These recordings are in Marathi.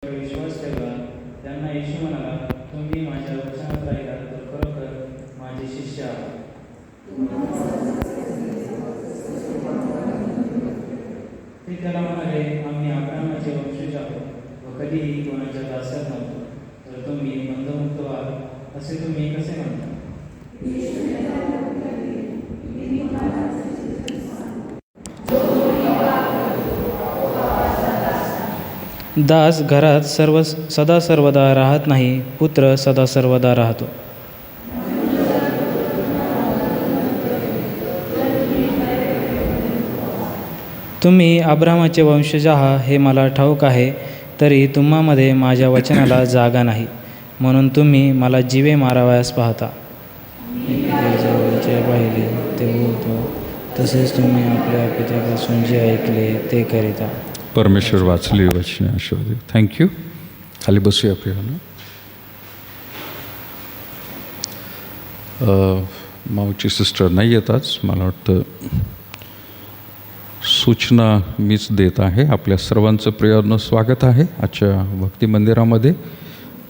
विश्वास ठेवला. त्यांना येशू म्हणाला, तुम्ही माझ्या वचनात राहिला तर खरोखर माझे शिष्य आहात. ते त्याला म्हणाले, आम्ही अब्राहामाचे वंशज आहोत व कधीही कोणाच्या दास्यात नव्हतो. तर तुम्ही बंधमुक्त व्हाल असे तुम्ही कसे म्हणता? दास घरात सदा सर्वदा राहत नाही, पुत्र सदा सर्वदा राहतो. तुम्ही अब्राहामाचे वंशज आहात हे मला ठाऊक आहे, तरी तुम्हामध्ये माझ्या वचनाला जागा नाही, म्हणून तुम्ही मला जीवे मारावयास पाहता. जवळचे पाहिले ते बोलतो, तसेच तुम्ही आपल्या पित्यापासून जे ऐकले ते करीता. परमेश्वर वाचली वचने आशीर्वादित. थँक्यू. खाली बसूया प्रियानं. माऊची सिस्टर नाही येताच, मला वाटतं सूचना मीच देत आहे. आपल्या सर्वांचं प्रियानं स्वागत आहे आजच्या भक्ती मंदिरामध्ये.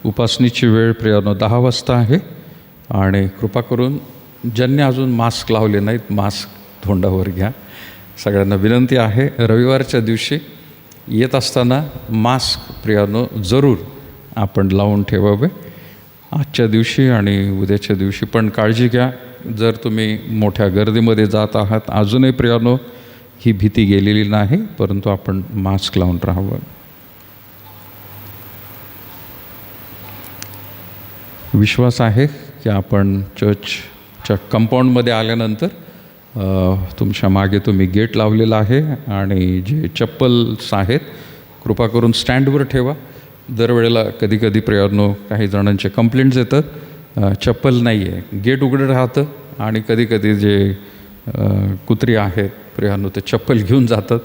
उपासनीची वेळ प्रियानं 10 वाजता आहे आणि कृपा करून ज्यांनी अजून मास्क लावले नाहीत, मास्क तोंडावर घ्या. सगळ्यांना विनंती आहे, रविवारच्या दिवशी येत असताना मास्क प्रियानं जरूर आपण लावून ठेवावे. आजच्या दिवशी आणि उद्याच्या दिवशी पण काळजी घ्या. जर तुम्ही मोठ्या गर्दीमध्ये जात आहात, अजूनही प्रियानो ही भीती गेलेली नाही, परंतु आपण मास्क लावून राहावं. विश्वास आहे की आपण चर्चच्या कंपाऊंडमध्ये आल्यानंतर तुमच्या मागे तुम्ही गेट लावलेला आहे आणि जे चप्पल्स आहेत कृपा करून स्टँडवर ठेवा. दरवेळेला कधी प्रियानो काही जणांचे कंप्लेंट्स येतात, चप्पल नाही आहे, गेट उघडं राहतं आणि कधी जे कुत्री आहेत प्रियानो ते चप्पल घेऊन जातात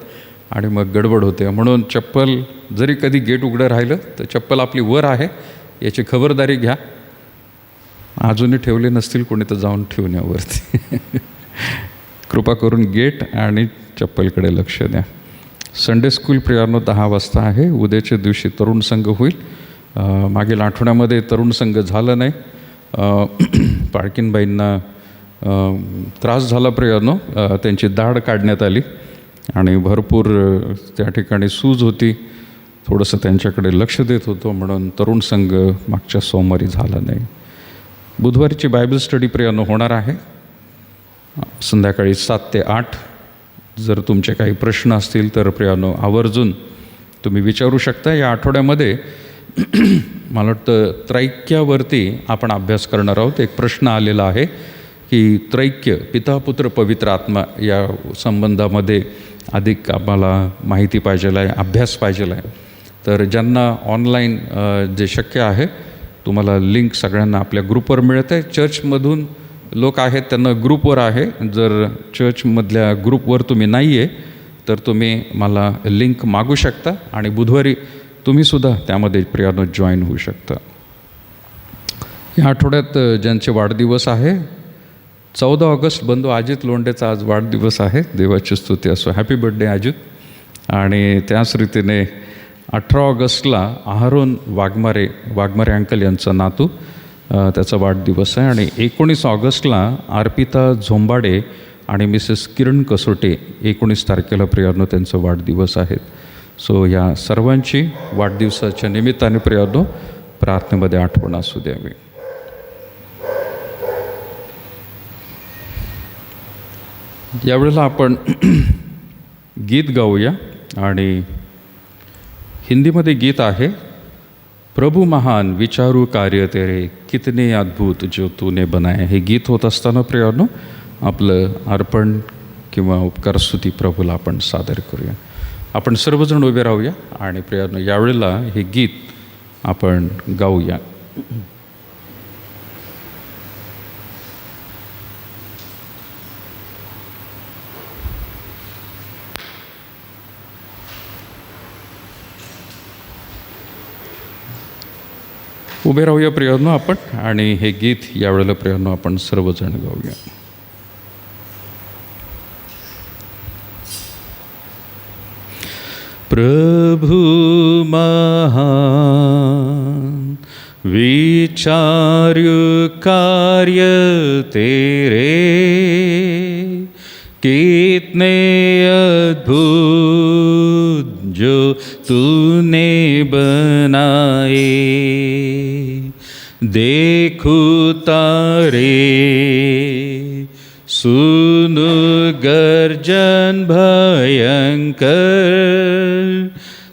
आणि मग गडबड होते. म्हणून चप्पल जरी कधी गेट उघडं राहिलं तर चप्पल आपली वर आहे याची खबरदारी घ्या. अजूनही ठेवले नसतील कोणी तर जाऊन ठेवून या वरती. कृपा करून गेट आणि चप्पलकडे लक्ष द्या. संडे स्कूल प्रियानो 10 वाजता आहे. उद्याच्या दिवशी तरुण संघ होईल. मागील आठवड्यामध्ये तरुण संघ झालं नाही. पाळकीनबाईंना त्रास झाला प्रियानो, त्यांची दाढ काढण्यात आली आणि भरपूर त्या ठिकाणी सूज होती. थोडंसं त्यांच्याकडे लक्ष देत होतो म्हणून तरुण संघ मागच्या सोमवारी झाला नाही. बुधवारची बायबल स्टडी प्रियानो होणार आहे संध्याकाळी 7 ते 8. जर तुमचे काही प्रश्न असतील तर प्रियानो आवर्जून तुम्ही विचारू शकता. या आठवड्यामध्ये मला वाटतं त्रैक्यावरती आपण अभ्यास करणार आहोत. एक प्रश्न आलेला आहे की त्रैक्य पिता पुत्र पवित्र आत्मा या संबंधामध्ये अधिक आम्हाला माहिती पाहिजेल आहे, अभ्यास पाहिजेल आहे. तर ज्यांना ऑनलाईन जे शक्य आहे तुम्हाला लिंक सगळ्यांना आपल्या ग्रुपवर मिळत आहे. चर्चमधून लोक आहेत त्यांना ग्रुपवर आहे. जर चर्चमधल्या ग्रुपवर तुम्ही नाही आहे तर तुम्ही मला लिंक मागू शकता आणि बुधवारी तुम्हीसुद्धा त्यामध्ये प्रियानो जॉईन होऊ शकता. या आठवड्यात ज्यांचे वाढदिवस आहे 14 ऑगस्ट बंधू अजित लोंढेचा आज वाढदिवस आहे. देवाची स्तुती असो. Happy birthday Ajit. आणि त्याच रीतीने 18 ऑगस्टला आहारोन वाघमारे अंकल यांचा नातू त्याचा वाढदिवस आहे. आणि 19 ऑगस्टला अर्पिता झोंबाडे आणि मिसेस किरण कसोटे 19 तारखेला प्रियानो त्यांचा वाढदिवस आहेत. सो या सर्वांची वाढदिवसाच्या निमित्ताने प्रियानो प्रार्थनेमध्ये आठवण असू द्यावी. यावेळेला आपण गीत गाऊया आणि हिंदीमध्ये गीत आहे प्रभु महान विचारू कार्य तेरे कितने अद्भुत जो तूने बनाए. हे गीत होत असताना प्रियानो आपलं अर्पण किंवा उपकार स्तुती प्रभूला आपण सादर करूया. आपण सर्वजण उभे राहूया आणि प्रियानो यावेळेला हे गीत आपण गाऊया. उभे राहूया प्रियांनो आपण, आणि हे गीत यावेळेला प्रियांनो आपण सर्वजण गाऊया. प्रभु महान विचार्य कार्य तेरे, कितने अद्भुत जो तूने बनाए. देखूं तारे सुनु गर्जन भयंकर,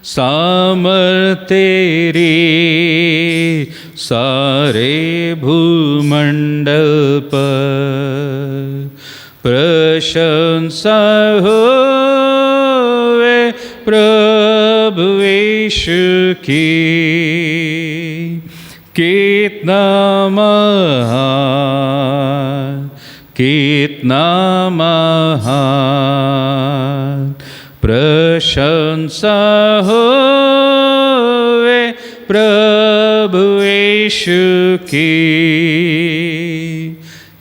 सामर्थ तेरी सारे भूमंडल पर. प्रशंसा होवे प्रभु यीशु की, कितना महान कितना महान. प्रशंसा होवे प्रभु यीशु की,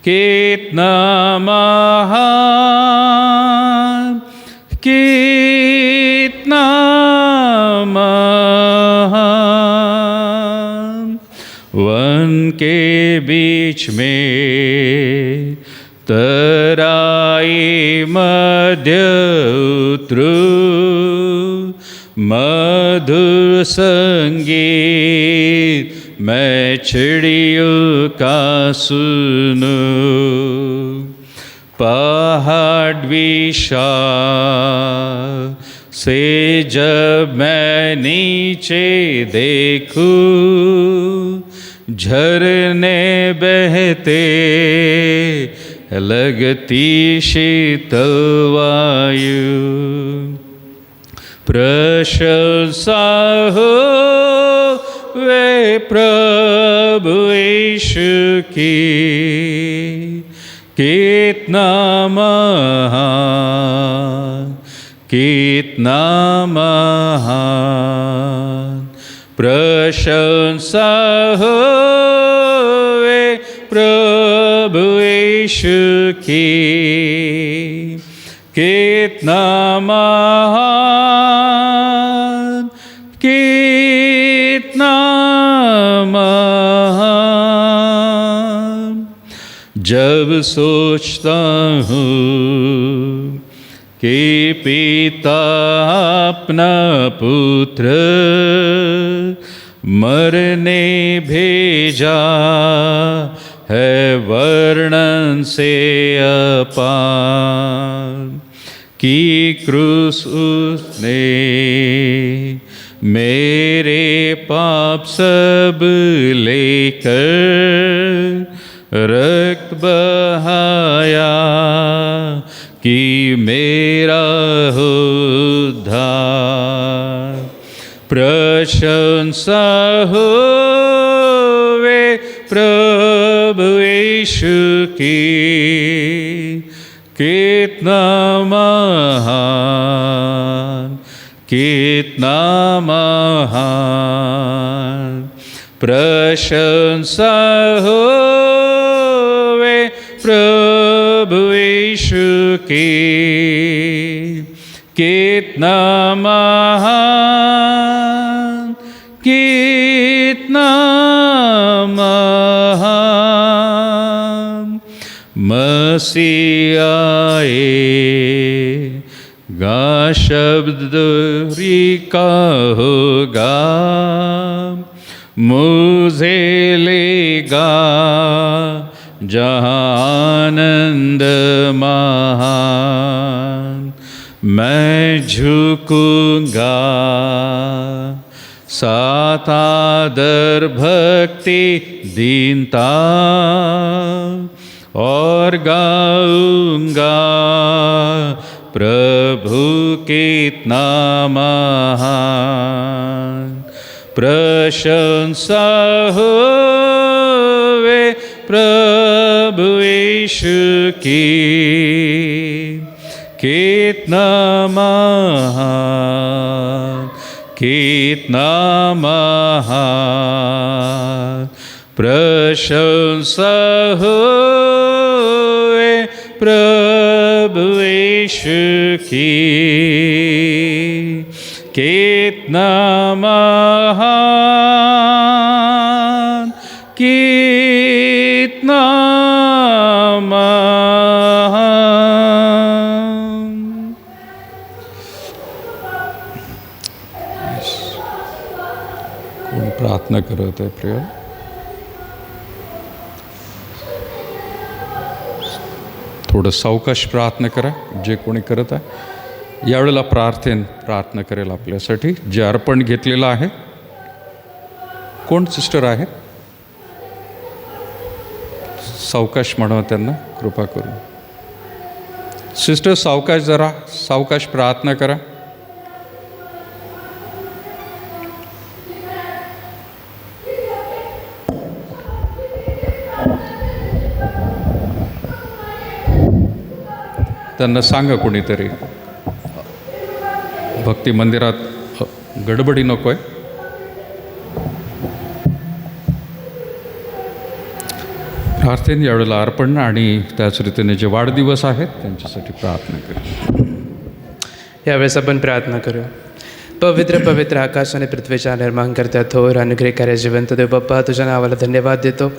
कितना महान कितना महान. वन के बीच में तराई मध्य उतरू, मधुर संगीत मैं चिड़ियों का सुनूं. पहाड़ विशाल से जब मैं नीचे देखूं, झरने बहते लगती शीतल वायु. प्रशंसा होवे प्रभु यीशु की, कितना महान कितना महान. प्रशंसा होवे प्रभु यीशु की, कितना महान कितना महान. जब सोचता हूँ कि पिता अपना पुत्र मरने भेजा है वर्णन से अपार. की क्रूस उसने मेरे पाप सब लेकर, रक्त बहाया कि मेरा उद्धार. प्रशंसा होवे प्रभु यीशु की, कितना महान कितना महान. प्रशंसा होवे प्रभु यीशु की, कितना महान कितना महान. मसीह आएगा, शब्द का होगा, मुझे लेगा जहाँ आनंद महान. मैं झुकूंगा साथ आदर भक्ति दीनता, और गाऊंगा प्रभु कितना महान. प्रशंसा होवे प्रभु यीशु की, कितना महान कितना महान. प्रशंसा होए प्रभु यीशु की, कितना महान, कितना महान। कोण प्रार्थना करत आहे प्रिय? थोडं सावकाश प्रार्थना करा जे कोणी करत आहे. यावेळेला प्रार्थना करेल आपल्यासाठी जे अर्पण घेतलेलं आहे. कोण सिस्टर आहेत? सावकाश म्हणावं त्यांना कृपा करून. सिस्टर सावकाश, जरा सावकाश प्रार्थना करा. त्यांना सांगा कोणीतरी. भक्ती मंदिरात गडबडी नको आहे. प्रार्थना यावेळेला अर्पण आणि त्याच रीतीने जे वाढदिवस आहेत त्यांच्यासाठी प्रार्थना करू. यावेळेस आपण प्रार्थना करू. पवित्र पवित्र आकाश आणि पृथ्वीच्या निर्माण करता थोर अनुग्रहकारी जिवंत देव बाप्पा, तुझ्या नावाला धन्यवाद देतो.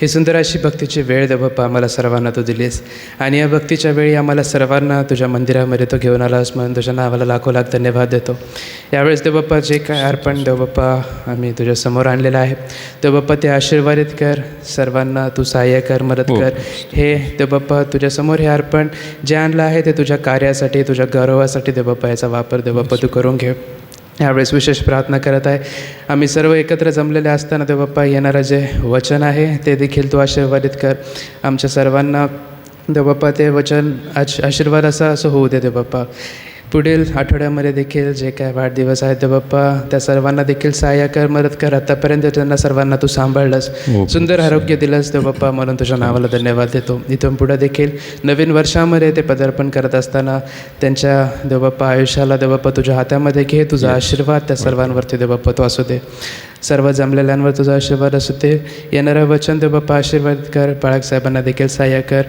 ही सुंदर अशी भक्तीची वेळ देव बाप्पा आम्हाला सर्वांना तू दिलीस, आणि या भक्तीच्या वेळी आम्हाला सर्वांना तुझ्या मंदिरामध्ये तो घेऊन आलास म्हणून तुझ्या नावाला लाखो लाख धन्यवाद देतो. यावेळेस देव बाप्पा जे काय अर्पण देव बाप्पा आम्ही तुझ्यासमोर आणलेलं आहे, देव बाप्पा ते आशीर्वादित कर, सर्वांना तू सहाय्य कर, मदत कर. हे देव बाप्पा तुझ्यासमोर हे अर्पण जे आणलं आहे ते तुझ्या कार्यासाठी, तुझ्या गौरवासाठी देव बाप्पा याचा वापर देव बाप्पा तू करून घे. यावेळेस विशेष प्रार्थना करत आहे. आम्ही सर्व एकत्र जमलेले असताना देव बाप्पा येणारं जे वचन आहे ते देखील तू आशीर्वादित कर. आमच्या सर्वांना देव बाप्पा ते वचन आशीर्वाद असं होऊ दे देव बाप्पा. पुढील आठवड्यामध्ये देखील जे काय वाढदिवस आहेत देव बाप्पा त्या सर्वांना देखील सहाय्य कर, मदत कर. आतापर्यंत त्यांना सर्वांना तू सांभाळलंस, सुंदर आरोग्य दिलंस देव बाप्पा, म्हणून तुझ्या नावाला धन्यवाद देतो. इथून पुढे देखील नवीन वर्षामध्ये ते पदार्पण करत असताना त्यांच्या देव बाप्पा आयुष्याला देव बाप्पा तुझ्या हातामध्ये घे. तुझा आशीर्वाद त्या सर्वांवरती देव बाप्पा तो असू दे. सर्व जमलेल्यांवर तुझा आशीर्वाद असू दे. येणारं वचन देव बाप्पा आशीर्वाद कर. बाळक साहेबांना देखील सहाय्य कर.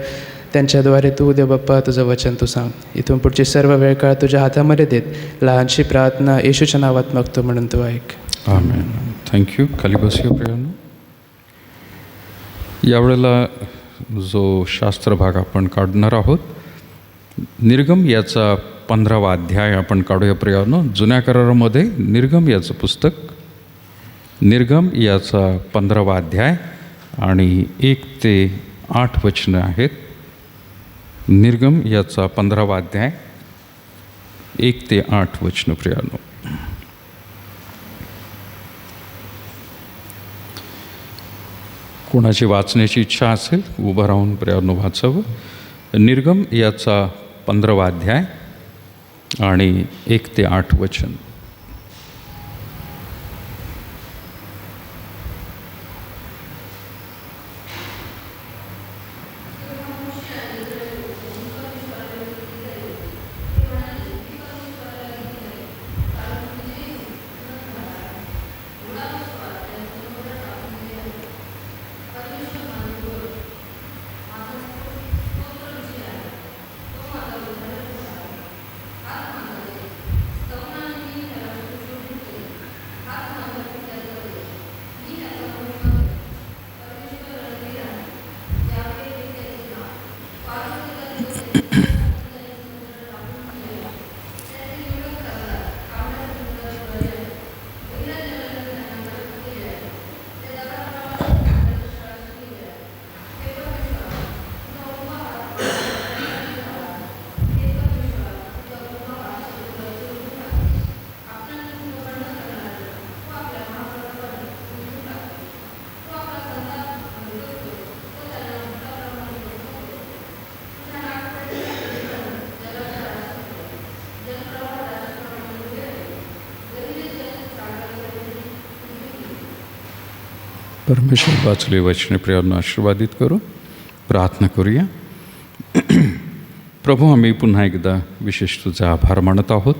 त्यांच्याद्वारे तू देव बाप्पा तुझं वचन तू सांग. इथून पुढची सर्व वेळ काळ तुझ्या हातामध्ये देत लहानशी प्रार्थना येशूच्या नावात मागतो म्हणून तू ऐक. आमेन. थँक्यू. खाली बसूया प्रियानो. यावेळेला जो शास्त्र भाग आपण काढणार आहोत, निर्गम याचा 15वा अध्याय आपण काढूया प्रियानो. जुन्या करारामध्ये निर्गम याचं पुस्तक, निर्गम याचा 15वा अध्याय आणि 1 ते 8 वचनं आहेत. निर्गम याचा 15वा अध्याय 1 ते 8 वचनं प्रियानो. कोणाची वाचण्याची इच्छा असेल उभं राहून प्रियानो वाचावं. निर्गम याचा 15वा अध्याय आणि 1 ते 8 वचन. परमेश्वर वाचले वचने प्रियांना आशीर्वादित करू. प्रार्थना करूया. प्रभू, आम्ही पुन्हा एकदा विशेष तुझा आभार मानत आहोत.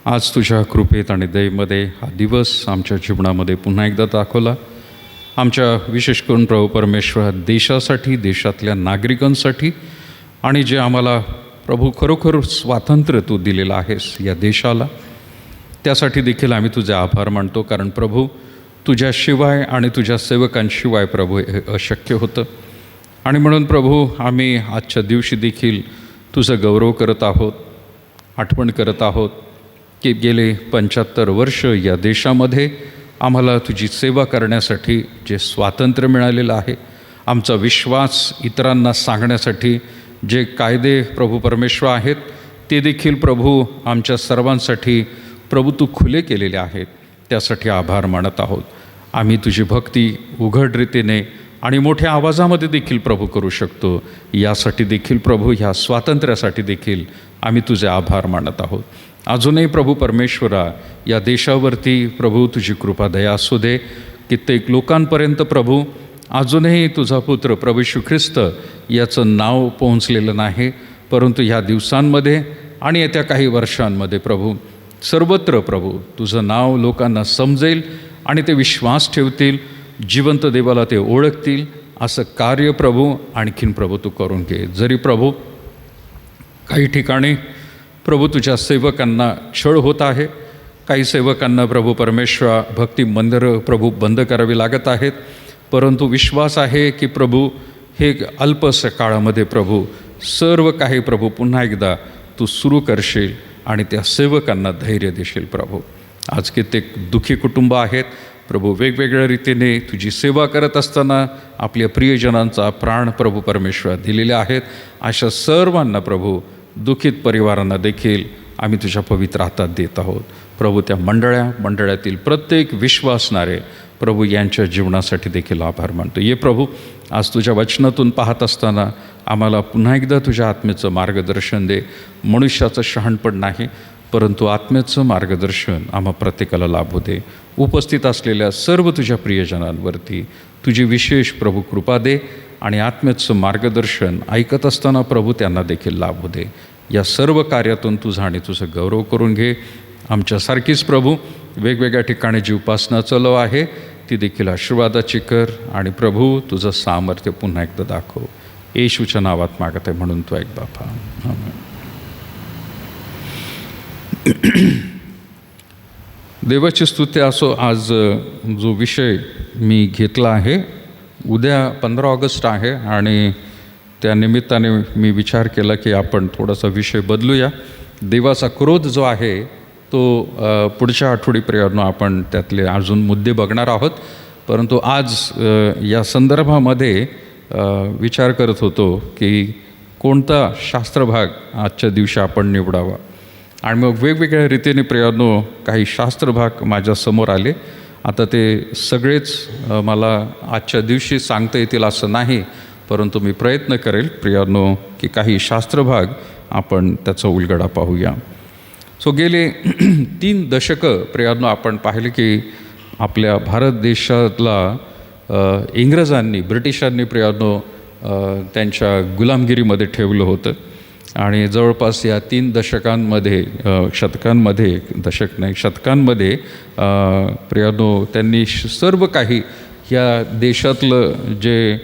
आज तुझ्या कृपेत आणि दयेमध्ये हा दिवस आमच्या जीवनामध्ये पुन्हा एकदा दाखवला. आमच्या विशेष करून प्रभू परमेश्वर देशासाठी, देशातल्या नागरिकांसाठी आणि जे आम्हाला प्रभू खरोखर स्वातंत्र्य तू दिलेलं आहेस या देशाला, त्यासाठी देखील आम्ही तुझे आभार मानतो. कारण प्रभू तुझ्याशिवाय आणि तुझ्या सेवकांशिवाय प्रभू हे अशक्य होतं. आणि म्हणून प्रभू आम्ही आजच्या दिवशी देखील तुझं गौरव करत आहोत, आठवण करत आहोत की गेले 75 वर्ष या देशामध्ये आम्हाला तुझी सेवा करण्यासाठी जे स्वातंत्र्य मिळालेलं आहे, आमचा विश्वास इतरांना सांगण्यासाठी जे कायदे प्रभू परमेश्वर आहेत ते देखील प्रभू आमच्या सर्वांसाठी प्रभू तू खुले केलेले आहेत, त्यासाठी आभार मानत आहोत. आम्ही तुझी भक्ती उघड रीतीने आणि मोठ्या आवाजामध्ये देखील प्रभू करू शकतो, यासाठी देखील प्रभू ह्या स्वातंत्र्यासाठी देखील आम्ही तुझे आभार मानत आहोत. अजूनही प्रभू परमेश्वरा या देशावरती प्रभू तुझी कृपा दया असू दे. कित्येक लोकांपर्यंत प्रभू अजूनही तुझा पुत्र प्रभू येशू ख्रिस्त याचं नाव पोहोचलेलं नाही, परंतु ह्या दिवसांमध्ये आणि येत्या काही वर्षांमध्ये प्रभू सर्वत्र प्रभू तुझं नाव लोकांना समजेल आणि ते विश्वास ठेवतील, जिवंत देवाला ते ओळखतील. असं कार्य प्रभू आणखीन प्रभू तू करून घे. जरी प्रभू काही ठिकाणी प्रभू तुझ्या सेवकांना छळ होत आहे, काही सेवकांना प्रभू परमेश्वर भक्ती मंदिरं प्रभू बंद करावी लागत आहेत, परंतु विश्वास आहे की प्रभू हे अल्पस्य काळामध्ये प्रभू सर्व काही प्रभू पुन्हा एकदा तू सुरू करशील आणि त्या सेवकांना धैर्य देशील. प्रभू आज कित्येक दुःखी कुटुंब आहेत प्रभू, वेगवेगळ्या रीतीने तुझी सेवा करत असताना आपल्या प्रियजनांचा प्राण प्रभू परमेश्वर दिलेले आहेत. अशा सर्वांना प्रभू, दुःखित परिवारांना देखील आम्ही तुझ्या पवित्र हातात देत आहोत. प्रभू त्या मंडळातील प्रत्येक विश्वासणारे प्रभू यांच्या जीवनासाठी देखील आभार मानतो. ये प्रभू, आज तुझ्या वचनातून पाहत असताना आम्हाला पुन्हा एकदा तुझ्या आत्म्याचं मार्गदर्शन दे. मनुष्याचं शहाणपण नाही, परंतु आत्म्याचं मार्गदर्शन आम्हा प्रत्येकाला लाभू दे. उपस्थित असलेल्या सर्व तुझ्या प्रियजनांवरती तुझी विशेष प्रभू कृपा दे आणि आत्म्याचं मार्गदर्शन ऐकत असताना प्रभू त्यांना देखील लाभू दे. या सर्व कार्यातून तुझा आणि तुझं गौरव करून घे. आमच्यासारखीच प्रभू वेगवेगळ्या ठिकाणी जी उपासना चालू आहे ती देखील आशीर्वादाची कर आणि प्रभू तुझं सामर्थ्य पुन्हा एकदा दाखव. येशूच्या नावात मागत आहे म्हणून तो ऐक बापा. आमेन. देवाची स्तुती असो. आज जो विषय मी घेतला आहे, उद्या 15 ऑगस्ट आहे आणि त्या निमित्ताने मी विचार केला की आपण थोडासा विषय बदलूया. देवाचा क्रोध जो आहे तो पुढच्या आठवडीपर्यंत आपण त्यातले अजून मुद्दे बघणार आहोत, परंतु आज या संदर्भामध्ये विचार करत होतो की कोणता शास्त्रभाग आजच्या दिवशी आपण निवडावा. आणि मग वेगवेगळ्या रीतीने प्रियानो काही शास्त्रभाग माझ्यासमोर आले. आता ते सगळेच मला आजच्या दिवशी सांगता येतील असं नाही, परंतु मी प्रयत्न करेल प्रियानो की काही शास्त्रभाग आपण त्याचा उलगडा पाहूया. सो गेले 3 दशकं प्रियानो आपण पाहिले की आपल्या भारत देशातला इंग्रजांनी, ब्रिटिशांनी प्रियानो त्यांच्या गुलामगिरीमध्ये ठेवलं होतं आणि जवळपास या 3 दशकांमध्ये शतकांमध्ये प्रियानो त्यांनी सर्व काही या देशातलं जे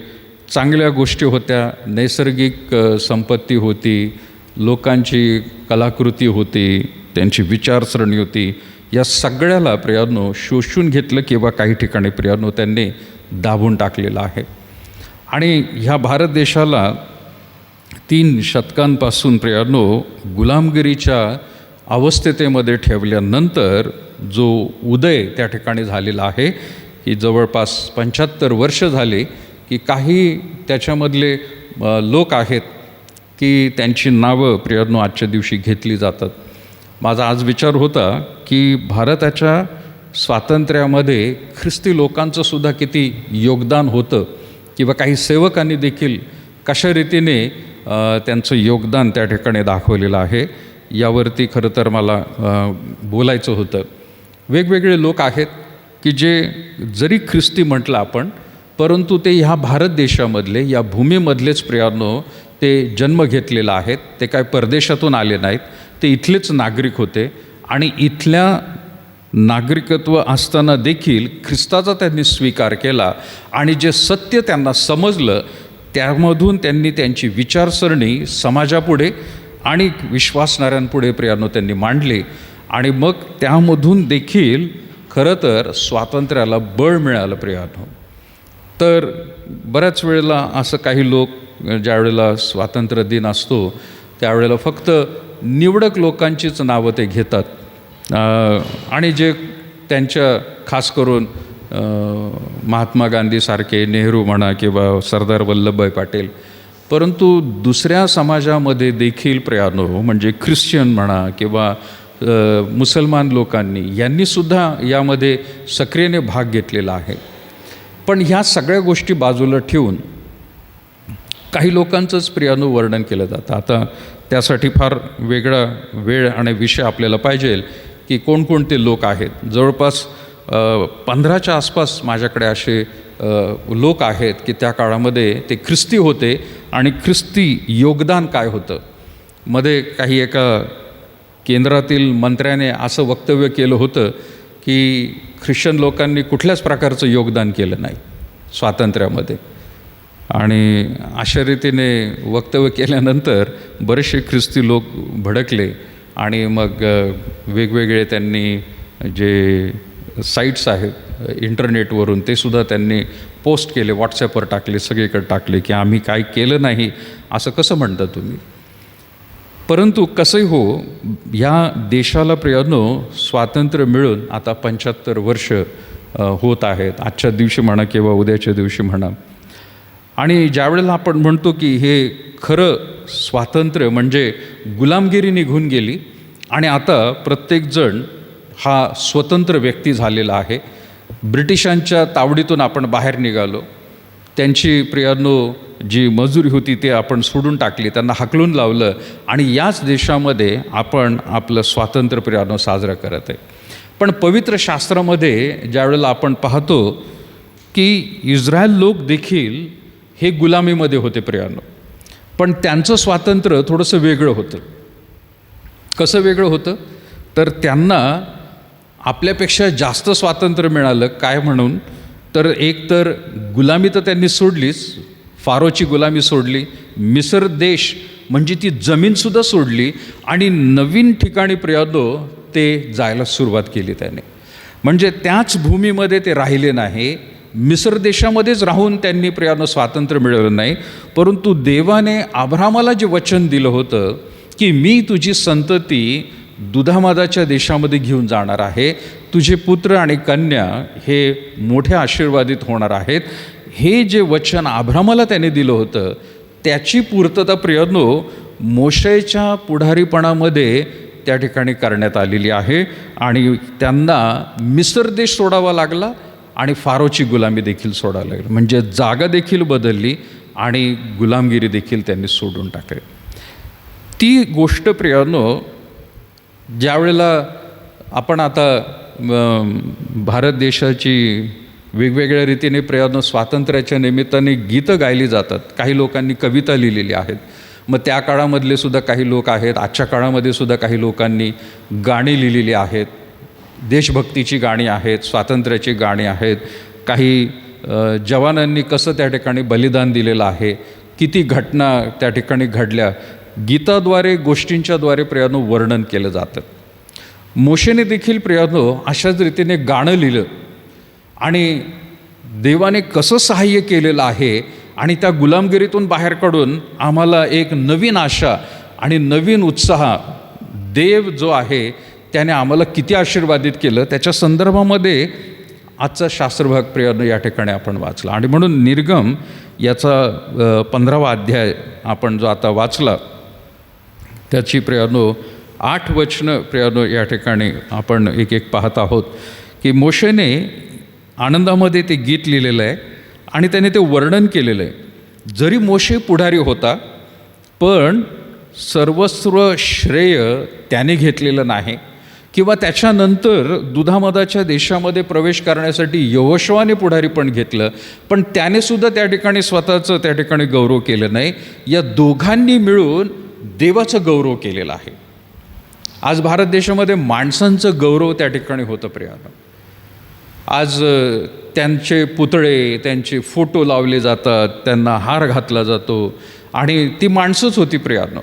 चांगल्या गोष्टी होत्या, नैसर्गिक संपत्ती होती, लोकांची कलाकृती होती, त्यांची विचारसरणी होती, या सगळ्याला प्रियानो शोषून घेतलं किंवा काही ठिकाणी प्रियानो त्यांनी दाबून टाकलेलं आहे. आणि ह्या भारत देशाला 3 शतकांपासून प्रियानो गुलामगिरीच्या अवस्थेमध्ये ठेवल्यानंतर जो उदय त्या ठिकाणी झालेला आहे की जवळपास 75 वर्ष झाले की काही त्याच्यामधले लोक आहेत की त्यांची नावं प्रियानो आजच्या दिवशी घेतली जातात. माझा आज विचार होता की भारताच्या स्वातंत्र्यामध्ये ख्रिस्ती लोकांचंसुद्धा किती योगदान होतं किंवा काही सेवकांनी देखील कशा रीतीने त्यांचं योगदान त्या ठिकाणी दाखवलेलं आहे, यावरती खरं तर मला बोलायचं होतं. वेगवेगळे लोक आहेत की जे जरी ख्रिस्ती म्हटलं आपण, परंतु ते ह्या भारत देशामधले, या भूमीमधलेच प्रियानो ते जन्म घेतलेला आहेत. ते काय परदेशातून आले नाहीत, ते इथलेच नागरिक होते आणि इथल्या नागरिकत्व असताना देखील ख्रिस्ताचा त्यांनी स्वीकार केला आणि जे सत्य त्यांना समजलं त्यामधून त्यांनी त्यांची विचारसरणी समाजापुढे आणि विश्वासणाऱ्यांपुढे प्रियानो त्यांनी मांडली आणि मग त्यामधून देखील खरं तर स्वातंत्र्याला बळ मिळालं प्रियानो. तर बऱ्याच वेळेला असं काही लोक ज्या वेळेला स्वातंत्र्य दिन असतो त्यावेळेला फक्त निवडक लोकांचीच नावं ते घेतात आणि जे त्यांच्या खास करून महात्मा गांधीसारखे, नेहरू म्हणा किंवा सरदार वल्लभभाई पटेल, परंतु दुसऱ्या समाजामध्ये देखील प्रियानो म्हणजे ख्रिश्चन म्हणा किंवा मुसलमान लोकांनी यांनीसुद्धा यामध्ये सक्रियने भाग घेतलेला आहे. पण ह्या सगळ्या गोष्टी बाजूला ठेवून काही लोकांचंच प्रियानो वर्णन केलं जातं. आता त्यासाठी फार वेगळा वेळ आणि विषय आपल्याला पाहिजे की कोणकोणते लोक आहेत. जवळपास 15च्या आसपास माझ्याकडे असे लोक आहेत की त्या काळामध्ये ते ख्रिस्ती होते आणि ख्रिस्ती योगदान काय होतं. मध्ये काही एका केंद्रातील मंत्र्याने असं वक्तव्य केलं होतं की ख्रिश्चन लोकांनी कुठल्याच प्रकारचं योगदान केलं नाही स्वातंत्र्यामध्ये. आणि अशा रीतीने वक्तव्य केल्यानंतर बरेचसे ख्रिस्ती लोक भडकले आणि मग वेगवेगळे त्यांनी जे साईट्स आहेत इंटरनेटवरून ते सुद्धा त्यांनी पोस्ट केले, व्हॉट्सॲपवर टाकले, सगळीकडे टाकले की आम्ही काय केलं नाही असं कसं म्हणता तुम्ही. परंतु कसंही हो, ह्या देशाला प्रियानो स्वातंत्र्य मिळून आता 75 वर्ष होत आहेत, आजच्या दिवशी म्हणा किंवा उद्याच्या दिवशी म्हणा. आणि ज्यावेळेला आपण म्हणतो की हे खरं स्वातंत्र्य म्हणजे गुलामगिरी निघून गेली आणि आता प्रत्येकजण हा स्वतंत्र व्यक्ती झालेला आहे. ब्रिटिशांच्या तावडीतून आपण बाहेर निघालो, त्यांची प्रियानो जी मजुरी होती ते आपण सोडून टाकली, त्यांना हाकलून लावलं आणि याच देशामध्ये आपण आपलं स्वातंत्र्य प्रियानो साजरा करत आहे. पण पवित्र शास्त्रामध्ये ज्यावेळेला आपण पाहतो की इस्रायल लोक देखील हे गुलामीमध्ये होते प्रियानो, पण त्यांचं स्वातंत्र्य थोडंसं वेगळं होतं. कसं वेगळं होतं तर त्यांना आपल्यापेक्षा जास्त स्वातंत्र्य मिळालं. काय म्हणून तर एक तर गुलामी तर त्यांनी सोडलीच, फारोची गुलामी सोडली, मिसर देश म्हणजे ती जमीनसुद्धा सोडली आणि नवीन ठिकाणी प्रियानो ते जायला सुरुवात केली त्याने. म्हणजे त्याच भूमीमध्ये ते राहिले नाही, मिसर देशामध्येच राहून त्यांनी प्रियानो स्वातंत्र्य मिळवलं नाही, परंतु देवाने अब्राहामाला जे वचन दिलं होतं की मी तुझी संतती दुधामधाच्या देशामध्ये घेऊन जाणार आहे, तुझे पुत्र आणि कन्या हे मोठ्या आशीर्वादित होणार आहेत, हे जे वचन अब्राहामाला त्याने दिलं होतं त्याची पूर्तता प्रियानो मोशेच्या पुढारीपणामध्ये त्या ठिकाणी करण्यात आलेली आहे. आणि त्यांना मिसर देश सोडावा लागला आणि फारोची गुलामी देखील सोडावी लागली. म्हणजे जागा देखील बदलली आणि गुलामगिरी देखील त्यांनी सोडून टाकली. ती गोष्ट प्रियानो ज्यावेळेला आपण आता भारत देशाची वेगवेगळ्या रीतीने प्रियानो स्वातंत्र्याच्या निमित्ताने गीतं गायली जातात, काही लोकांनी कविता लिहिलेली आहेत. मग त्या काळामधले सुद्धा काही लोक आहेत, आजच्या काळामध्ये सुद्धा काही लोकांनी गाणी लिहिलेली आहेत, देशभक्तीची गाणी आहेत, स्वातंत्र्याची गाणी आहेत. काही जवानांनी कसं त्या ठिकाणी बलिदान दिलेलं आहे, किती घटना त्या ठिकाणी घडल्या, गीताद्वारे गोष्टींच्याद्वारे प्रियानो वर्णन केलं जातं. मोशेने देखील प्रियानो अशाच रीतीने गाणं लिहिलं आणि देवाने कसं सहाय्य केलेलं आहे आणि त्या गुलामगिरीतून बाहेर काढून आम्हाला एक नवीन आशा आणि नवीन उत्साह देव जो आहे त्याने आम्हाला किती आशीर्वादित केलं, त्याच्या संदर्भामध्ये आजचा शास्त्रभाग प्रियानो या ठिकाणी आपण वाचला. आणि म्हणून निर्गम याचा 15वा अध्याय आपण जो आता वाचला त्याची प्रियानो 8 वचनं प्रियानो या ठिकाणी आपण एक एक पाहत आहोत की मोशेने आनंदामध्ये ते गीत लिहिलेलं आहे आणि त्याने ते वर्णन केलेलं आहे. जरी मोशे पुढारी होता पण सर्वस्व श्रेय त्याने घेतलेलं नाही किंवा त्याच्यानंतर दुधामधाच्या देशामध्ये प्रवेश करण्यासाठी यहोशुवाने पुढारी पण घेतलं, पण त्याने सुद्धा त्या ठिकाणी स्वतःचं त्या ठिकाणी गौरव केलं नाही. या दोघांनी मिळून देवाचं गौरव केलेलं आहे. आज भारत देशामध्ये माणसांचं गौरव त्या ठिकाणी होतं प्रियानं. आज त्यांचे पुतळे, त्यांचे फोटो लावले जातात, त्यांना हार घातला जातो आणि ती माणसंच होती प्रियानं.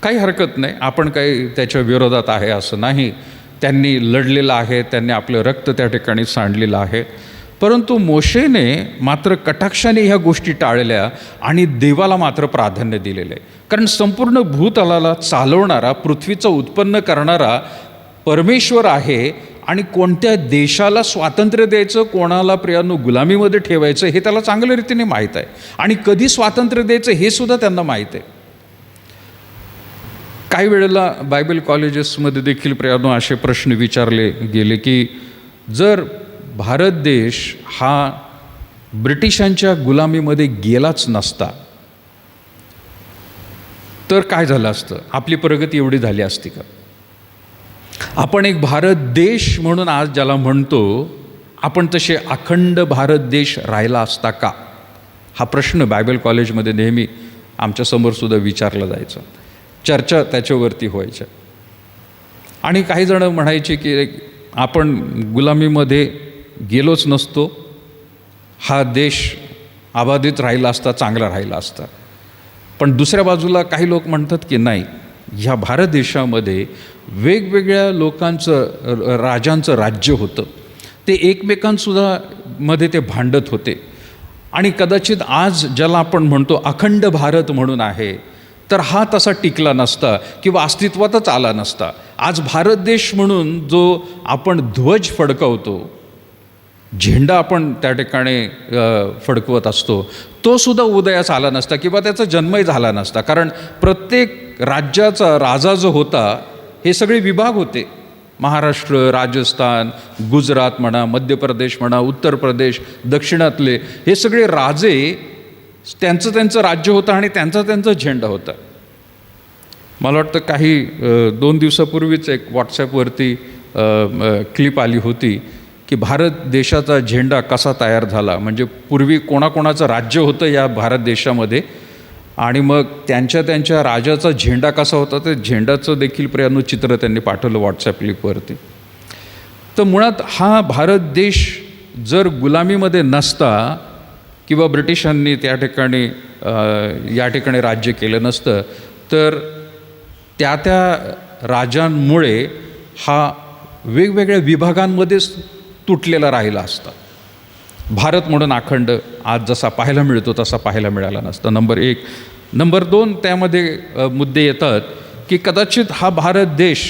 काही हरकत नाही, आपण काही त्याच्या विरोधात आहे असं नाही. त्यांनी लढलेलं आहे, त्यांनी आपलं रक्त त्या ठिकाणी सांडलेलं आहे. परंतु मोशेने मात्र कटाक्षाने ह्या गोष्टी टाळल्या आणि देवाला मात्र प्राधान्य दिलेलं आहे. कारण संपूर्ण भूतलाला चालवणारा, पृथ्वीचं उत्पन्न करणारा परमेश्वर आहे आणि कोणत्या देशाला स्वातंत्र्य द्यायचं, कोणाला प्रियानो गुलामीमध्ये ठेवायचं हे त्याला चांगल्या रीतीने माहीत आहे. आणि कधी स्वातंत्र्य द्यायचं हे सुद्धा त्यांना माहीत आहे. काही वेळेला बायबल कॉलेजेसमध्ये देखील प्रियानो असे प्रश्न विचारले गेले की जर भारत देश हा ब्रिटिशांच्या गुलामीमध्ये गेलाच नसता तर काय झालं असतं, आपली प्रगती एवढी झाली असती का? आपण एक भारत देश म्हणून आज ज्याला म्हणतो, आपण तसे अखंड भारत देश राहिला असता का? हा प्रश्न बायबल कॉलेजमध्ये नेहमी आमच्यासमोरसुद्धा विचारला जायचा, चर्चा त्याच्यावरती व्हायच्या. आणि काही जण म्हणायचे की आपण गुलामीमध्ये गेलोच नसतो, हा देश अबाधित राहिला असता, चांगला राहिला असता. पण दुसऱ्या बाजूला काही लोक म्हणतात की नाही, ह्या भारत देशामध्ये वेगवेगळ्या लोकांचं, राजांचं राज्य होतं, ते एकमेकांसुद्धा मध्ये ते भांडत होते. आणि कदाचित आज ज्याला आपण म्हणतो अखंड भारत म्हणून आहे, तर हा तसा टिकला नसता किंवा अस्तित्वातच आला नसता. आज भारत देश म्हणून जो आपण ध्वज फडकवतो, झेंडा आपण त्या ठिकाणी फडकवत असतो, तो सुद्धा उदयास आला नसता किंवा त्याचा जन्मही झाला नसता. कारण प्रत्येक राज्याचा राजा जो होता, हे सगळे विभाग होते. महाराष्ट्र, राजस्थान, गुजरात म्हणा, मध्य प्रदेश म्हणा, उत्तर प्रदेश, दक्षिणातले हे सगळे राजे, त्यांचं राज्य होतं आणि त्यांचा झेंडा होता. मला वाटतं काही 2 दिवसापूर्वीच एक व्हॉट्सॲपवरती क्लिप आली होती की भारत देशाचा झेंडा कसा तयार झाला. म्हणजे पूर्वी कोणाकोणाचं राज्य होतं या भारत देशामध्ये आणि मग त्यांच्या राजाचा झेंडा कसा होता, ते झेंडाचं देखील प्रियानो चित्र त्यांनी पाठवलं व्हॉट्सॲप क्लिपवरती. तर मुळात हा भारत देश जर गुलामीमध्ये नसता किंवा ब्रिटिशांनी त्या ठिकाणी या ठिकाणी राज्य केलं नसतं, तर त्या राजांमुळे हा वेगवेगळ्या विभागांमध्येच तुटलेला राहिला असता. भारत म्हणून अखंड आज जसा पाहायला मिळतो तसा पाहायला मिळाला नसता. नंबर 1. नंबर 2, त्यामध्ये मुद्दे येतात की कदाचित हा भारत देश